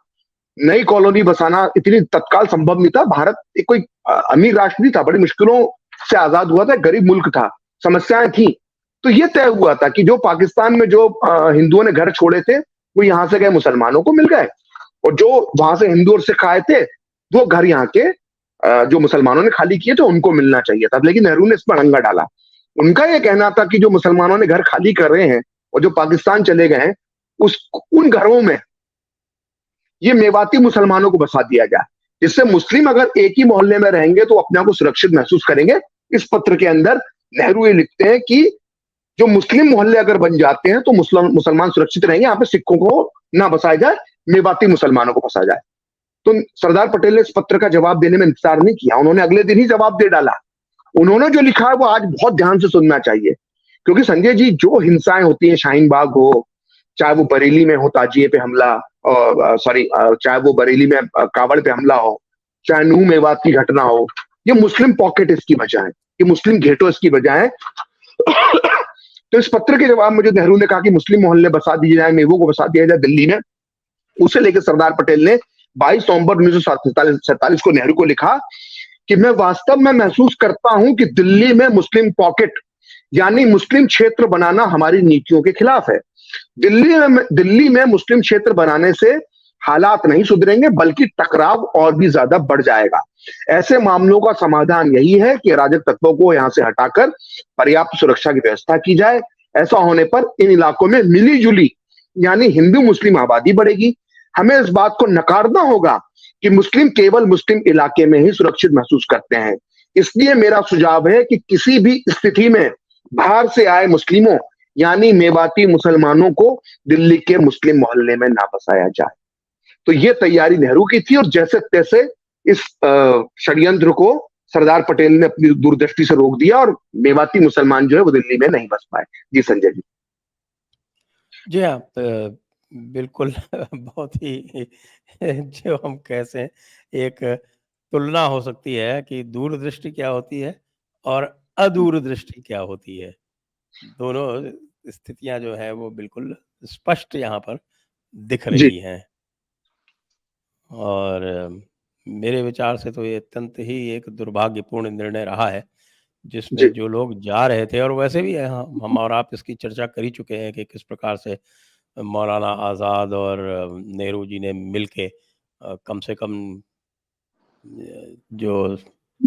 Speaker 2: नई कॉलोनी बसाना इतनी तत्काल संभव नहीं था। भारत एक कोई अमीर राष्ट्र नहीं था, बड़ी मुश्किलों से आजाद हुआ था, गरीब मुल्क था, समस्याएं थी। तो ये तय हुआ था कि जो पाकिस्तान में जो हिंदुओं ने घर छोड़े थे वो यहां से गए मुसलमानों को मिल गए, और जो वहां से हिंदू और सिख आए थे वो घर यहाँ के जो मुसलमानों ने खाली किए थे उनको मिलना चाहिए था। लेकिन नेहरू ने इस पर अड़ंगा डाला। उनका यह कहना था कि जो मुसलमानों ने घर खाली कर रहे हैं और जो पाकिस्तान चले गए हैं उन घरों में ये मेवाती मुसलमानों को बसा दिया जाए, जिससे मुस्लिम अगर एक ही मोहल्ले में रहेंगे तो अपने आप को सुरक्षित महसूस करेंगे। इस पत्र के अंदर नेहरू ये लिखते हैं कि जो मुस्लिम मोहल्ले अगर बन जाते हैं तो मुसलमान सुरक्षित रहेंगे, यहाँ पे सिखों को ना बसाया जाए, मेवाती मुसलमानों को बसाया जाए। तो सरदार पटेल ने इस पत्र का जवाब देने में इंतजार नहीं किया, उन्होंने अगले दिन ही जवाब दे डाला। उन्होंने जो लिखा है वो आज बहुत ध्यान से सुनना चाहिए, क्योंकि संजय जी जो हिंसाएं होती है, शाहीन बाग हो, चाहे वो बरेली में हो ताजिए पे हमला, चाहे वो बरेली में कावड़ पे हमला हो, चाहे नूह मेवात की घटना हो, ये मुस्लिम पॉकेट इसकी वजह है, ये मुस्लिम घेटो इसकी वजह है। तो इस पत्र के जवाब में जो नेहरू ने कहा कि मुस्लिम मोहल्ले बसा दिए जाए, मेवों को बसा दिया जाए दिल्ली में, उसे लेकर सरदार पटेल ने 22 नवंबर 1947 को नेहरू को लिखा कि मैं वास्तव में महसूस करता हूं कि दिल्ली में मुस्लिम पॉकेट यानी मुस्लिम क्षेत्र बनाना हमारी नीतियों के खिलाफ है। दिल्ली में मुस्लिम क्षेत्र बनाने से हालात नहीं सुधरेंगे, बल्कि टकराव और भी ज्यादा बढ़ जाएगा। ऐसे मामलों का समाधान यही है कि अराजक तत्वों को यहां से हटाकर पर्याप्त सुरक्षा की व्यवस्था की जाए। ऐसा होने पर इन इलाकों में मिली जुली यानी हिंदू मुस्लिम आबादी बढ़ेगी। हमें इस बात को नकारना होगा कि मुस्लिम केवल मुस्लिम इलाके में ही सुरक्षित महसूस करते हैं। इसलिए मेरा सुझाव है कि किसी भी स्थिति में बाहर से आए मुस्लिमों यानी मेवाती मुसलमानों को दिल्ली के मुस्लिम मोहल्ले में ना बसाया जाए। तो ये तैयारी नेहरू की थी, और जैसे तैसे इस षड्यंत्र को सरदार पटेल ने अपनी दूरदृष्टि से रोक दिया और मेवाती मुसलमान जो है वो दिल्ली में नहीं बस पाए। जी संजय जी।
Speaker 1: जी हाँ, बिल्कुल। बहुत ही जो हम कैसे एक तुलना हो सकती है कि दूरदृष्टि क्या होती है और अदूरदृष्टि क्या होती है। दोनों स्थितियां जो है वो बिल्कुल स्पष्ट यहाँ पर दिख रही हैं, और मेरे विचार से तो ये अत्यंत ही एक दुर्भाग्यपूर्ण निर्णय रहा है, जिसमें जो लोग जा रहे थे, और वैसे भी हम और आप इसकी चर्चा कर ही चुके हैं कि किस प्रकार से मौलाना आज़ाद और नेहरू जी ने मिलके कम से कम जो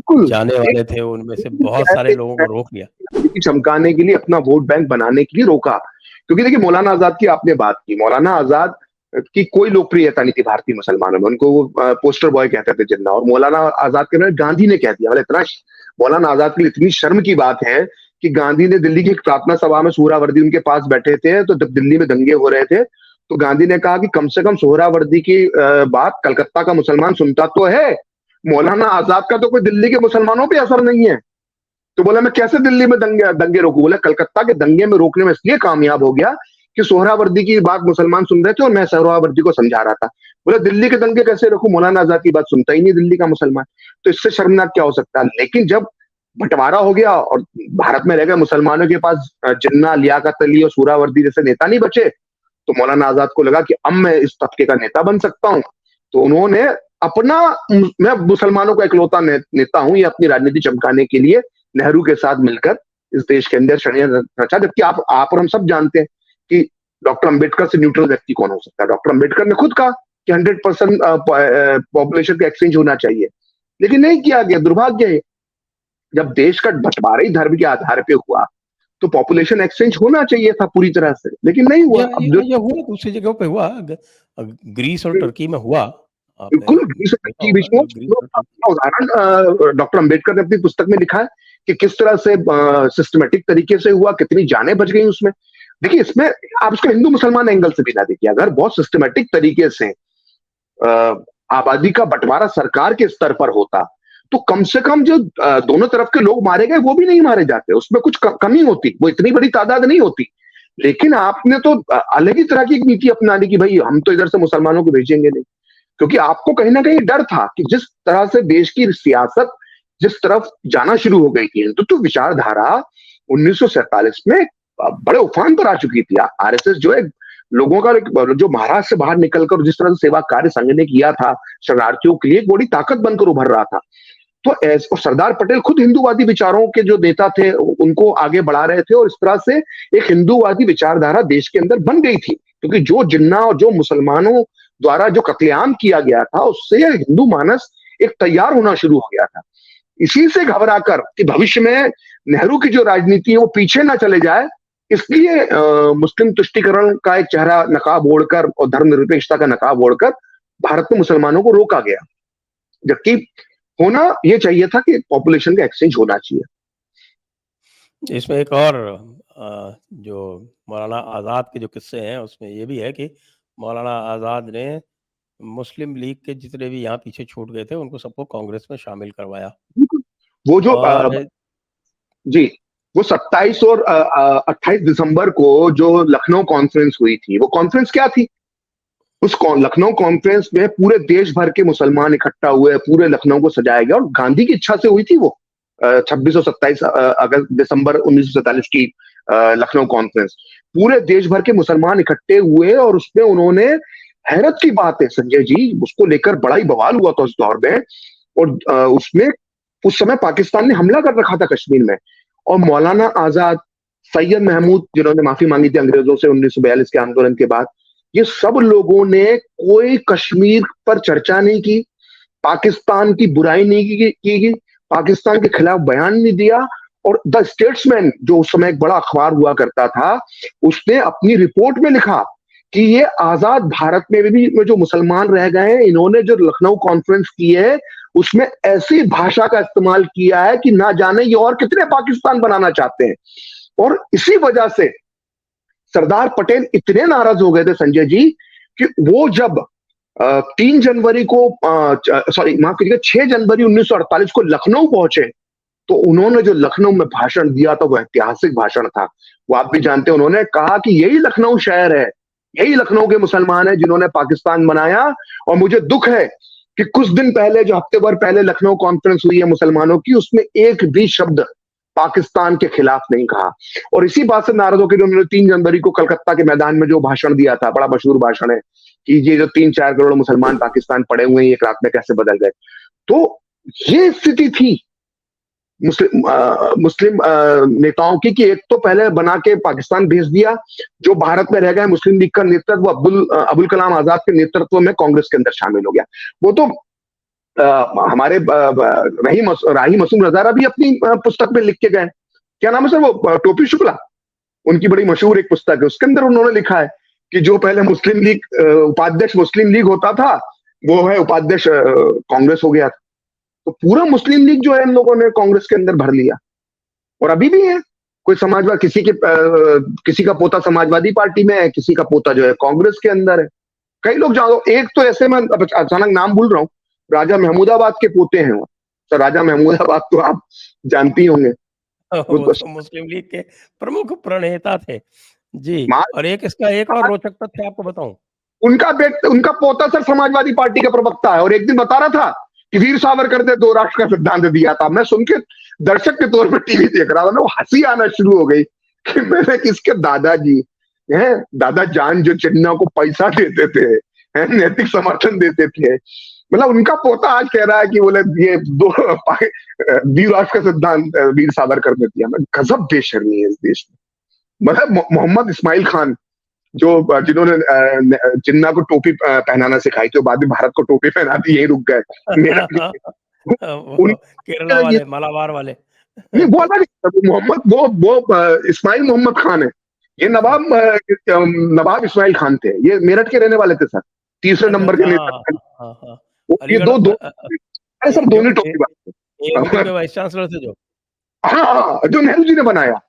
Speaker 1: जाने वाले थे उनमें से बहुत सारे लोगों को रोक लिया,
Speaker 2: चमकाने के लिए, अपना वोट बैंक बनाने के लिए रोका। क्योंकि देखिए, मौलाना आजाद की आपने बात की, मौलाना आजाद की कोई लोकप्रियता नहीं थी भारतीय मुसलमानों में, उनको वो पोस्टर बॉय कहते थे जिन्ना, और मौलाना आजाद के बारे में गांधी ने कह दिया। मतलब इतना मौलाना आजाद के लिए इतनी शर्म की बात है कि गांधी ने दिल्ली की एक प्रार्थना सभा में सोहरावर्दी उनके पास बैठे थे, तो जब दिल्ली में दंगे हो रहे थे तो गांधी ने कहा कि कम से कम सोहरावर्दी की बात कलकत्ता का मुसलमान सुनता तो है, मौलाना आजाद का तो कोई दिल्ली के मुसलमानों पे असर नहीं है। तो बोला मैं कैसे दिल्ली में दंगे रोकूं? बोला कलकत्ता के दंगे में रोकने में इसलिए कामयाब हो गया कि सोहरावर्दी की बात मुसलमान सुन रहे थे और मैं सोहरावर्दी को समझा रहा था। बोला दिल्ली के दंगे कैसे रोकूं? मौलाना आजाद की बात सुनता ही नहीं दिल्ली का मुसलमान। तो इससे शर्मनाक क्या हो सकता है? लेकिन जब बंटवारा हो गया और भारत में रह गए मुसलमानों के पास जिन्ना, लियाकत अली और सोहरावर्दी जैसे नेता नहीं बचे, तो मौलाना आजाद को लगा कि अब मैं इस तबके का नेता बन सकता हूं। तो उन्होंने अपना, मैं मुसलमानों का इकलौता नेता हूं, ये अपनी राजनीति चमकाने के लिए नेहरू के साथ मिलकर इस देश के अंदर षड्यंत्र रचा। जबकि आप और हम सब जानते हैं कि डॉक्टर अंबेडकर से न्यूट्रल व्यक्ति कौन हो सकता है? डॉक्टर अंबेडकर ने खुद कहा कि 100% पॉपुलेशन का एक्सचेंज होना चाहिए, लेकिन नहीं किया गया। दुर्भाग्य है, जब देश का बंटवारा ही धर्म के आधार पे हुआ तो पॉपुलेशन एक्सचेंज होना चाहिए था पूरी तरह से, लेकिन नहीं हुआ।
Speaker 1: ये हुआ दूसरी जगहों पे हुआ, ग्रीस और टर्की में हुआ। आपने
Speaker 2: बिल्कुल, ग्रीस और टर्की
Speaker 1: देखा
Speaker 2: के
Speaker 1: होगा
Speaker 2: बीच में
Speaker 1: जो ग्रीस और टर्की।
Speaker 2: उदाहरण डॉक्टर अंबेडकर ने अपनी पुस्तक में लिखा है कि किस तरह से सिस्टमेटिक तरीके से हुआ, कितनी जानें बच गई उसमें। देखिए, इसमें आप इसको हिंदू मुसलमान एंगल से भी ना देखिए, अगर बहुत सिस्टमेटिक तरीके से आबादी का बंटवारा सरकार के स्तर पर होता, तो कम से कम जो दोनों तरफ के लोग मारे गए वो भी नहीं मारे जाते, उसमें कुछ कमी होती, वो इतनी बड़ी तादाद नहीं होती। लेकिन आपने तो अलग ही तरह की एक नीति अपना ली कि भाई हम तो इधर से मुसलमानों को भेजेंगे नहीं, क्योंकि आपको कहीं ना कहीं डर था कि जिस तरह से देश की सियासत जिस तरफ जाना शुरू हो गई थी, हिंदुत्व विचारधारा 1947 में बड़े उफान पर आ चुकी थी। आरएसएस जो है लोगों का जो महाराष्ट्र से बाहर निकलकर जिस तरह से सेवा कार्य संघ ने किया था शरणार्थियों के लिए, एक बड़ी ताकत बनकर उभर रहा था। तो और सरदार पटेल खुद हिंदूवादी विचारों के जो नेता थे उनको आगे बढ़ा रहे थे, और इस तरह से एक हिंदूवादी विचारधारा देश के अंदर बन गई थी, क्योंकि जो जिन्ना और जो मुसलमानों द्वारा जो कत्लेआम किया गया था उससे हिंदू मानस एक तैयार होना शुरू हो गया था। इसी से घबराकर कि भविष्य में नेहरू की जो राजनीति है वो पीछे ना चले जाए, इसलिए मुस्लिम तुष्टीकरण का एक चेहरा नकाब ओढ़कर और धर्मनिरपेक्षता का नकाब ओढ़कर भारत में मुसलमानों को रोका गया, जबकि होना यह चाहिए था कि पॉपुलेशन का एक्सचेंज होना चाहिए।
Speaker 1: इसमें एक और जो मौलाना आज़ाद के जो किस्से हैं उसमें ये भी है कि मौलाना आज़ाद ने मुस्लिम लीग के जितने भी यहाँ पीछे छूट गए थे उनको सबको कांग्रेस में शामिल करवाया।
Speaker 2: वो जो
Speaker 1: और
Speaker 2: जी, वो 27 और 28 दिसंबर को जो लखनऊ कॉन्फ्रेंस हुई थी, वो कॉन्फ्रेंस क्या थी? उस लखनऊ कॉन्फ्रेंस में पूरे देश भर के मुसलमान इकट्ठा हुए, पूरे लखनऊ को सजाया गया, और गांधी की इच्छा से हुई थी वो 26 और 27 अगस्त दिसंबर 1947 की लखनऊ कॉन्फ्रेंस। पूरे देश भर के मुसलमान इकट्ठे हुए और उसमें उन्होंने हैरत की बात है संजय जी, उसको लेकर बड़ा ही बवाल हुआ था उस दौर में, और उसमें उस समय पाकिस्तान ने हमला कर रखा था कश्मीर में, और मौलाना आजाद, सैयद महमूद जिन्होंने माफी मांगी थी अंग्रेजों से 1942 के आंदोलन के बाद, ये सब लोगों ने कोई कश्मीर पर चर्चा नहीं की, पाकिस्तान की बुराई नहीं की, पाकिस्तान के खिलाफ बयान नहीं दिया। और द स्टेट्समैन जो उस समय एक बड़ा अखबार हुआ करता था, उसने अपनी रिपोर्ट में लिखा कि ये आजाद भारत में भी जो मुसलमान रह गए हैं, इन्होंने जो लखनऊ कॉन्फ्रेंस की है उसमें ऐसी भाषा का इस्तेमाल किया है कि ना जाने ये और कितने पाकिस्तान बनाना चाहते हैं। और इसी वजह से सरदार पटेल इतने नाराज हो गए थे संजय जी कि वो जब 3 जनवरी को सॉरी माफ कीजिएगा 6 जनवरी 1948 को लखनऊ पहुंचे, तो उन्होंने जो लखनऊ में भाषण दिया था वो ऐतिहासिक भाषण था। वो आप भी जानते हैं, उन्होंने कहा कि यही लखनऊ शहर है, यही लखनऊ के मुसलमान हैं जिन्होंने पाकिस्तान बनाया, और मुझे दुख है कि कुछ दिन पहले जो हफ्ते भर पहले लखनऊ कॉन्फ्रेंस हुई है मुसलमानों की, उसमें एक भी शब्द पाकिस्तान के खिलाफ नहीं कहा। और इसी बात से नाराज होकर उन्होंने 3 जनवरी को कलकत्ता के मैदान में जो भाषण दिया था, बड़ा मशहूर भाषण है कि ये जो 3-4 करोड़ मुसलमान पाकिस्तान पड़े हुए हैं एक रात में कैसे बदल गए। तो ये स्थिति थी मुस्लिम नेताओं की कि एक तो पहले बना के पाकिस्तान भेज दिया, जो भारत में रह गए मुस्लिम लीग का नेतृत्व अबुल कलाम आजाद के नेतृत्व में कांग्रेस के अंदर शामिल हो गया। वो तो हमारे राही मासूम रजारा भी अपनी पुस्तक में लिख के गए, क्या नाम है सर वो, टोपी शुक्ला, उनकी बड़ी मशहूर एक पुस्तक है, उसके अंदर उन्होंने लिखा है कि जो पहले मुस्लिम लीग उपाध्यक्ष मुस्लिम लीग होता था वो है उपाध्यक्ष कांग्रेस हो गया था। तो पूरा मुस्लिम लीग जो है इन लोगों ने कांग्रेस के अंदर भर लिया, और अभी भी है। कोई समाजवाद किसी का पोता समाजवादी पार्टी में है, किसी का पोता जो है कांग्रेस के अंदर है। कई लोग जानो, एक तो ऐसे में अचानक नाम भूल रहा हूँ, राजा महमूदाबाद के पोते हैं वो। तो राजा महमूदाबाद तो आप जानती होंगे,
Speaker 1: वो तो मुस्लिम लीग के प्रमुख प्रणेता थे जी। और एक इसका एक और रोचक तथ्य आपको बताऊं,
Speaker 2: उनका पोता सर समाजवादी पार्टी का प्रवक्ता है, और एक दिन बता रहा था कि वीर सावरकर ने 2 राष्ट्र का सिद्धांत दिया था। मैं सुन के दर्शक के तौर पर टीवी देख रहा था, वो हंसी आना शुरू हो गई कि मैंने किसके दादाजी हैं, दादा जान जो चिन्ना को पैसा देते थे, नैतिक समर्थन देते थे, मतलब उनका पोता आज कह रहा है कि बोले ये 2 वीर राष्ट्र का सिद्धांत वीर सावरकर ने दिया। मैं गजब बेशर्मी है इस देश में। मतलब मोहम्मद इस्माइल खान जो जिन्होंने जिन्ना को टोपी पहनाना सिखाई थी, बाद में भारत को टोपी पहना दी, यही रुक गए।
Speaker 1: केरला वाले, मलाबार वाले।
Speaker 2: नहीं वो अलग है, वो मोहम्मद वो इस्माइल मोहम्मद खान है। ये नवाब इस्माइल खान थे, ये मेरठ के रहने वाले थे सर, तीसरे
Speaker 1: अच्छा
Speaker 2: नंबर
Speaker 1: अच्छा,
Speaker 2: के
Speaker 1: हाँ
Speaker 2: नेता।
Speaker 1: हाँ हाँ हाँ।
Speaker 2: ये
Speaker 1: अलीगढ़
Speaker 2: दो दो अरे सर,
Speaker 1: जो
Speaker 2: दोनों टॉप की बात
Speaker 1: एएमयू
Speaker 2: है।
Speaker 1: के वाइस चांसलर थे जो।
Speaker 2: हाँ हाँ, जो नेहरू जी ने बनाया,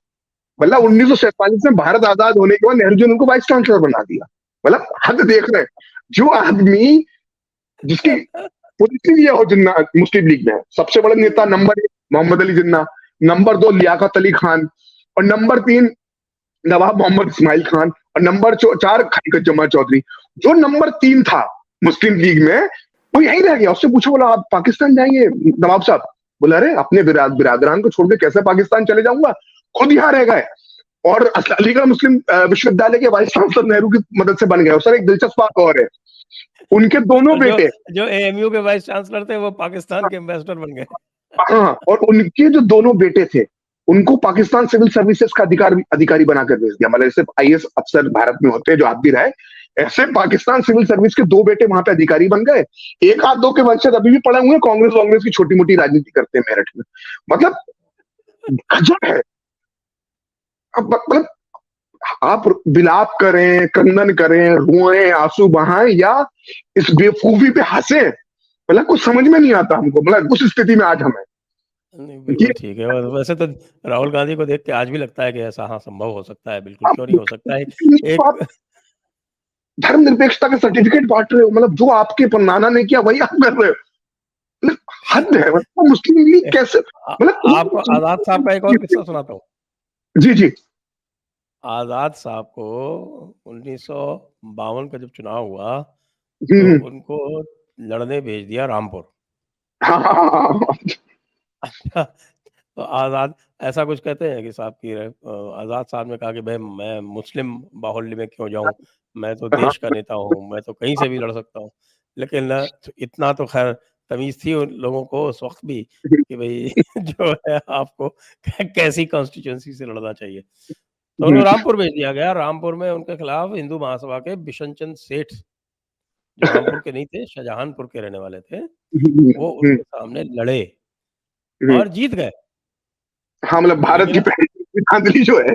Speaker 2: मतलब 1947 में भारत आजाद होने के बाद नेहरू जी ने उनको वाइस चांसलर बना दिया। मतलब हद देख रहे हैं, जो आदमी जिसकी पोजीशन ये हो, जिन्ना मुस्लिम लीग में सबसे बड़े नेता नंबर 1 मोहम्मद अली जिन्ना, नंबर 2 लियाकत अली खान, और नंबर 3 नवाब मोहम्मद इस्माइल खान, और नंबर 4 खलीकत जमा चौधरी। जो नंबर 3 था मुस्लिम लीग में, वो यहीं रह गया। उससे पूछो, बोला आप पाकिस्तान जाएंगे नवाब साहब? बोला अरे अपने बिरादरान को छोड़ के कैसे पाकिस्तान चले जाऊंगा, खुद यहाँ रह गए। और अलीगढ़ मुस्लिम विश्वविद्यालय के वाइस चांसलर नेहरू की मदद से बन गए। सर एक दिलचस्प बात और है, उनके दोनों
Speaker 1: और जो
Speaker 2: बेटे,
Speaker 1: जो एएमयू के वाइस चांसलर थे वो पाकिस्तान के एम्बेसडर बन गए।
Speaker 2: हाँ, और उनके जो दोनों बेटे थे, उनको पाकिस्तान सिविल सर्विसेज का अधिकारी बनाकर भेज दिया। मतलब जैसे आईएएस अफसर भारत में होते हैं जो आप भी रहे, ऐसे पाकिस्तान सिविल सर्विस के 2 बेटे वहां पे अधिकारी बन गए। एक आध दो के वंशज अभी भी पड़े हुए हैं, कांग्रेस की छोटी मोटी राजनीति करते हैं मेरठ में। मतलब गजब है। अब मतलब आप विलाप करें, क्रंदन करें, रोएं, आंसू बहाएं, या इस बेवकूफी पे हंसे, मतलब कुछ समझ में नहीं आता हमको। मतलब उस स्थिति में आज हम हैं।
Speaker 1: नहीं,
Speaker 2: ये
Speaker 1: बिल्कुल ठीक है। और वैसे तो राहुल गांधी को देख के आज भी लगता है कि ऐसा हाँ संभव हो सकता है, बिल्कुल
Speaker 2: आप
Speaker 1: क्यों नहीं हो सकता है।
Speaker 2: तो आप
Speaker 1: एक
Speaker 2: धर्मनिरपेक्षता का सर्टिफिकेट बांट रहे हो, मतलब जो आपके नाना ने किया वही आप कर रहे हो। मतलब हद है। मतलब मुस्लिम लीग कैसे,
Speaker 1: आपको आजाद साहब का एक और किस्सा सुनाता हूँ।
Speaker 2: जी जी।
Speaker 1: आजाद साहब को 1952 का जब चुनाव हुआ तो
Speaker 2: हम्म,
Speaker 1: उनको लड़ने भेज दिया रामपुर।
Speaker 2: हाँ हाँ हाँ हाँ, हाँ।
Speaker 1: तो आजाद ऐसा कुछ कहते हैं कि साहब की आजाद साहब ने कहा कि भाई मैं मुस्लिम बाहुल्य में क्यों जाऊं, मैं तो देश का नेता हूं, मैं तो कहीं से भी लड़ सकता हूं। लेकिन इतना तो खैर तमीज थी उन लोगों को उस वक्त भी कि भाई जो है आपको कैसी कॉन्स्टिट्यूंसी से लड़ना चाहिए। तो उनको रामपुर भेज दिया गया। रामपुर में उनके खिलाफ हिंदू महासभा के बिशन चंद सेठ, जो रामपुर के नहीं थे, शाहजहानपुर के रहने वाले थे, वो उनके सामने लड़े और जीत गए।
Speaker 2: हाँ, मतलब भारत की
Speaker 1: लेकिन
Speaker 2: पहली श्रद्धांजलि जो है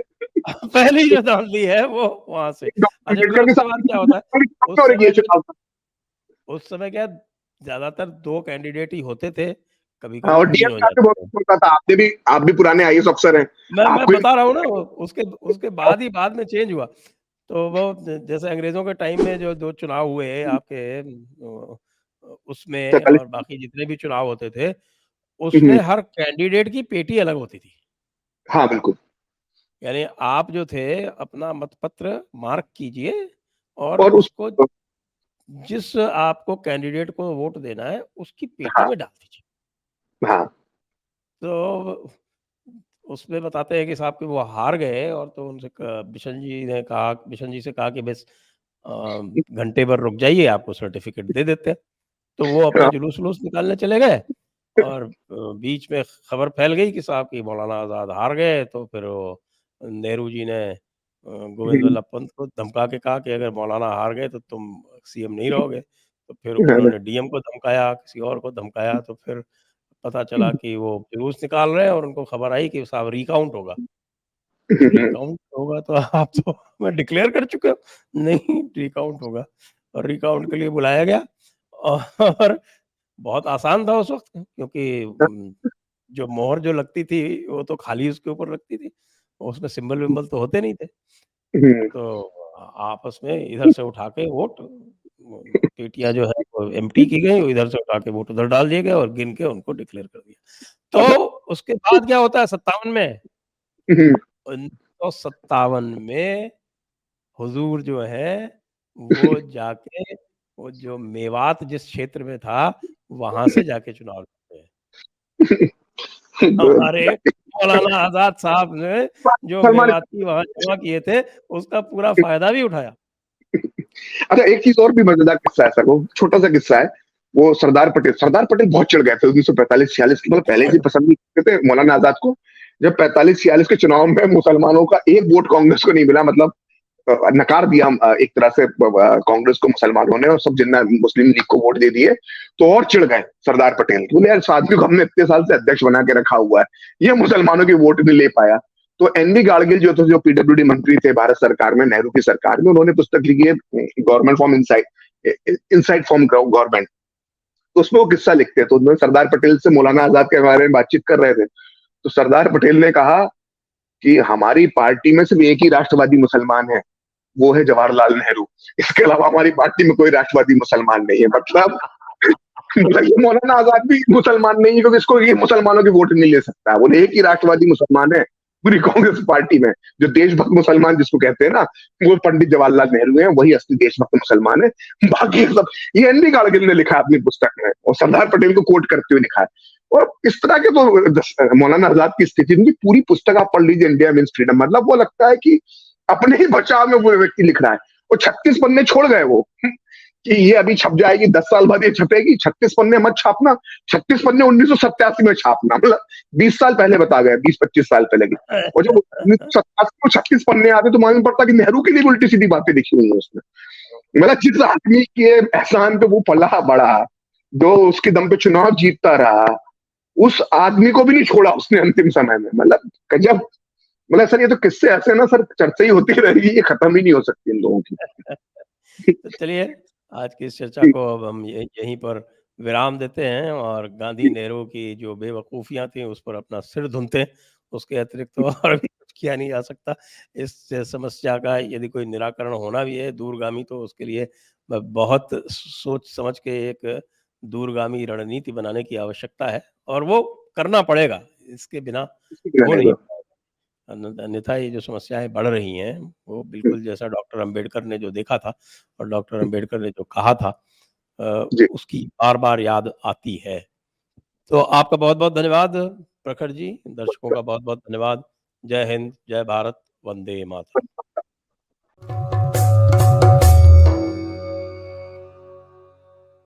Speaker 1: पहली जो श्रद्धांजलि है वो वहां से।
Speaker 2: डॉक्टर
Speaker 1: अच्छा, फिर
Speaker 2: अम्बेडकर के
Speaker 1: उसके बाद क्या होता है,
Speaker 2: साथ
Speaker 1: उस
Speaker 2: और ये
Speaker 1: समय फिर
Speaker 2: चुनाव था।
Speaker 1: उस समय क्या ज्यादातर 2 कैंडिडेट ही होते थे, कभी
Speaker 2: हाँ,
Speaker 1: कभी
Speaker 2: और
Speaker 1: 3
Speaker 2: डीएम
Speaker 1: हो
Speaker 2: साहब भी
Speaker 1: जाते
Speaker 2: बहुत
Speaker 1: थे।
Speaker 2: होता था। आप भी पुराने आईएएस अफसर हैं,
Speaker 1: मैं
Speaker 2: आपको
Speaker 1: बता रहा हूँ ना, उसके उसके बाद में चेंज हुआ। तो वो जैसे अंग्रेजों के टाइम में जो 2 चुनाव हुए आपके उसमें, और बाकी जितने भी चुनाव होते थे उसमें हर कैंडिडेट की पेटी अलग होती थी।
Speaker 2: हाँ बिल्कुल।
Speaker 1: यानी आप जो थे अपना मतपत्र मार्क कीजिए और
Speaker 2: और उस
Speaker 1: उसको जिस आपको कैंडिडेट को वोट देना है उसकी पेटी
Speaker 2: हाँ
Speaker 1: में डाल दीजिए।
Speaker 2: हाँ।
Speaker 1: तो उसमें बताते हैं कि साहब कि वो हार गए, और तो उनसे बिशन जी से कहा कि बस घंटे भर रुक जाइए, आपको सर्टिफिकेट दे देते हैं। तो वो अपना जुलूस वुलूस निकालने चले गए, और बीच में खबर फैल गई कि साहब की मौलाना आज़ाद हार गए। तो फिर वो नेहरू जी ने गोविंद वल्लभ पंत को धमका के कहा कि अगर मौलाना हार गए तो तुम सीएम नहीं रहोगे। तो फिर उन्होंने डीएम को धमकाया, किसी और को धमकाया। तो फिर पता चला कि वो जुलूस निकाल रहे हैं और उनको खबर आई कि साहब रिकाउंट होगा। तो रिकाउंट होगा तो आप तो मैं डिक्लेयर कर चुके हो। नहीं, रिकाउंट होगा। और रिकाउंट के लिए बुलाया गया, और बहुत आसान था उस वक्त, क्योंकि जो मोहर जो लगती थी वो तो खाली उसके ऊपर लगती थी, उसमें सिंबल विम्बल तो होते नहीं थे। तो आपस में इधर से उठा के वोट पेटियां जो है वो एम्प्टी की गई, इधर से उठा के वोट उधर डाल दिए गए और गिन के उनको डिक्लेयर कर दिया। तो उसके बाद क्या होता है 57 में, 1957 में हुजूर जो है वो जाके, वो जो मेवात जिस क्षेत्र में था वहां से जाके चुनाव लड़ते हैं। हमारे मौलाना आजाद साहब ने जो
Speaker 2: सलमान।
Speaker 1: मेवाती वहां जमा किए थे उसका पूरा फायदा भी उठाया।
Speaker 2: अच्छा, एक चीज और भी मजेदार किस्सा है सर, वो छोटा सा किस्सा है। वो सरदार पटेल बहुत चिढ़ गए थे 1945-46 की, मतलब पहले से पसंद नहीं करते थे मौलाना आजाद को। जब 45-46 के चुनाव में मुसलमानों का एक वोट कांग्रेस को नहीं मिला, मतलब नकार दिया एक तरह से कांग्रेस को मुसलमानों ने, और सब जिन्ना मुस्लिम लीग को वोट दे दिए, तो और चिढ़ गए सरदार पटेल। बोले यार इस आदमी को हमने इतने साल से अध्यक्ष बना के रखा हुआ है, ये मुसलमानों की वोट नहीं ले पाया। तो एनबी गाडगिल जो थे, जो पीडब्ल्यूडी मंत्री थे भारत सरकार में, नेहरू की सरकार में, उन्होंने पुस्तक लिखी है government form inside form government. तो उसमें वो किस्सा लिखते हैं, तो उन्होंने सरदार पटेल से मौलाना आजाद के बारे में बातचीत कर रहे थे, तो सरदार पटेल ने कहा कि हमारी पार्टी में सिर्फ एक ही राष्ट्रवादी मुसलमान है, वो है जवाहरलाल नेहरू, इसके अलावा हमारी पार्टी में कोई राष्ट्रवादी मुसलमान नहीं है। मतलब ये मौलाना आजाद भी मुसलमान नहीं है, क्योंकि इसको ये मुसलमानों की वोट नहीं ले सकता। बोले एक ही राष्ट्रवादी मुसलमान है पूरी कांग्रेस पार्टी में, जो देशभक्त मुसलमान जिसको कहते हैं ना, वो पंडित जवाहरलाल नेहरू हैं, वही असली देशभक्त मुसलमान है। बाकी सब ये एनबी गाडगिल ने लिखा है अपनी पुस्तक में, और सरदार पटेल को कोट करते हुए लिखा है। और इस तरह के तो मौलाना आजाद की स्थिति, उनकी पूरी पुस्तक आप पढ़ लीजिए, इंडिया मीन्स फ्रीडम, मतलब वो लगता है कि अपने ही बचाव में वो व्यक्ति लिख रहा है। और 36 पन्ने छोड़ गए वो कि ये अभी छप जाएगी, 10 साल बाद ये छपेगी, 36 पन्ने मत छापना, 36 पन्ने 1987 में छापना, मतलब 20 साल पहले बता गए, 20-25 साल पहले की। और जब 1987 में 36 पन्ने आते तो मालूम पड़ता कि नेहरू के लिए उल्टी सीधी बातें लिखी हुई है उसमें। मतलब जिस आदमी के एहसान पे वो पला बड़ा, जो उसके दम पे चुनाव जीतता रहा, उस आदमी को भी नहीं छोड़ा उसने अंतिम समय में। मतलब गजब, मतलब सर ये तो किस्से ऐसे ना सर, चर्चा ही होती रहेगी, ये खत्म ही नहीं हो सकती इन लोगों की।
Speaker 1: तो चलिए आज की इस चर्चा को अब हम यहीं पर विराम देते हैं, और गांधी नेहरू की जो बेवकूफ़ियाँ थी उस पर अपना सिर धुनते हैं। उसके अतिरिक्त तो और भी कुछ किया नहीं जा सकता। इस समस्या का यदि कोई निराकरण होना भी है दूरगामी, तो उसके लिए बहुत सोच समझ के एक दूरगामी रणनीति बनाने की आवश्यकता है, और वो करना पड़ेगा। इसके बिना हो नहीं पाएगा। अन्यथा ये जो समस्याएँ बढ़ रही हैं, वो बिल्कुल जैसा डॉक्टर अंबेडकर ने जो देखा था और डॉक्टर अंबेडकर ने जो कहा था,
Speaker 2: जी,
Speaker 1: उसकी बार-बार याद आती है। तो आपका बहुत-बहुत धन्यवाद प्रखर जी, दर्शकों का बहुत-बहुत धन्यवाद। जय हिंद, जय भारत, वंदे मातरम।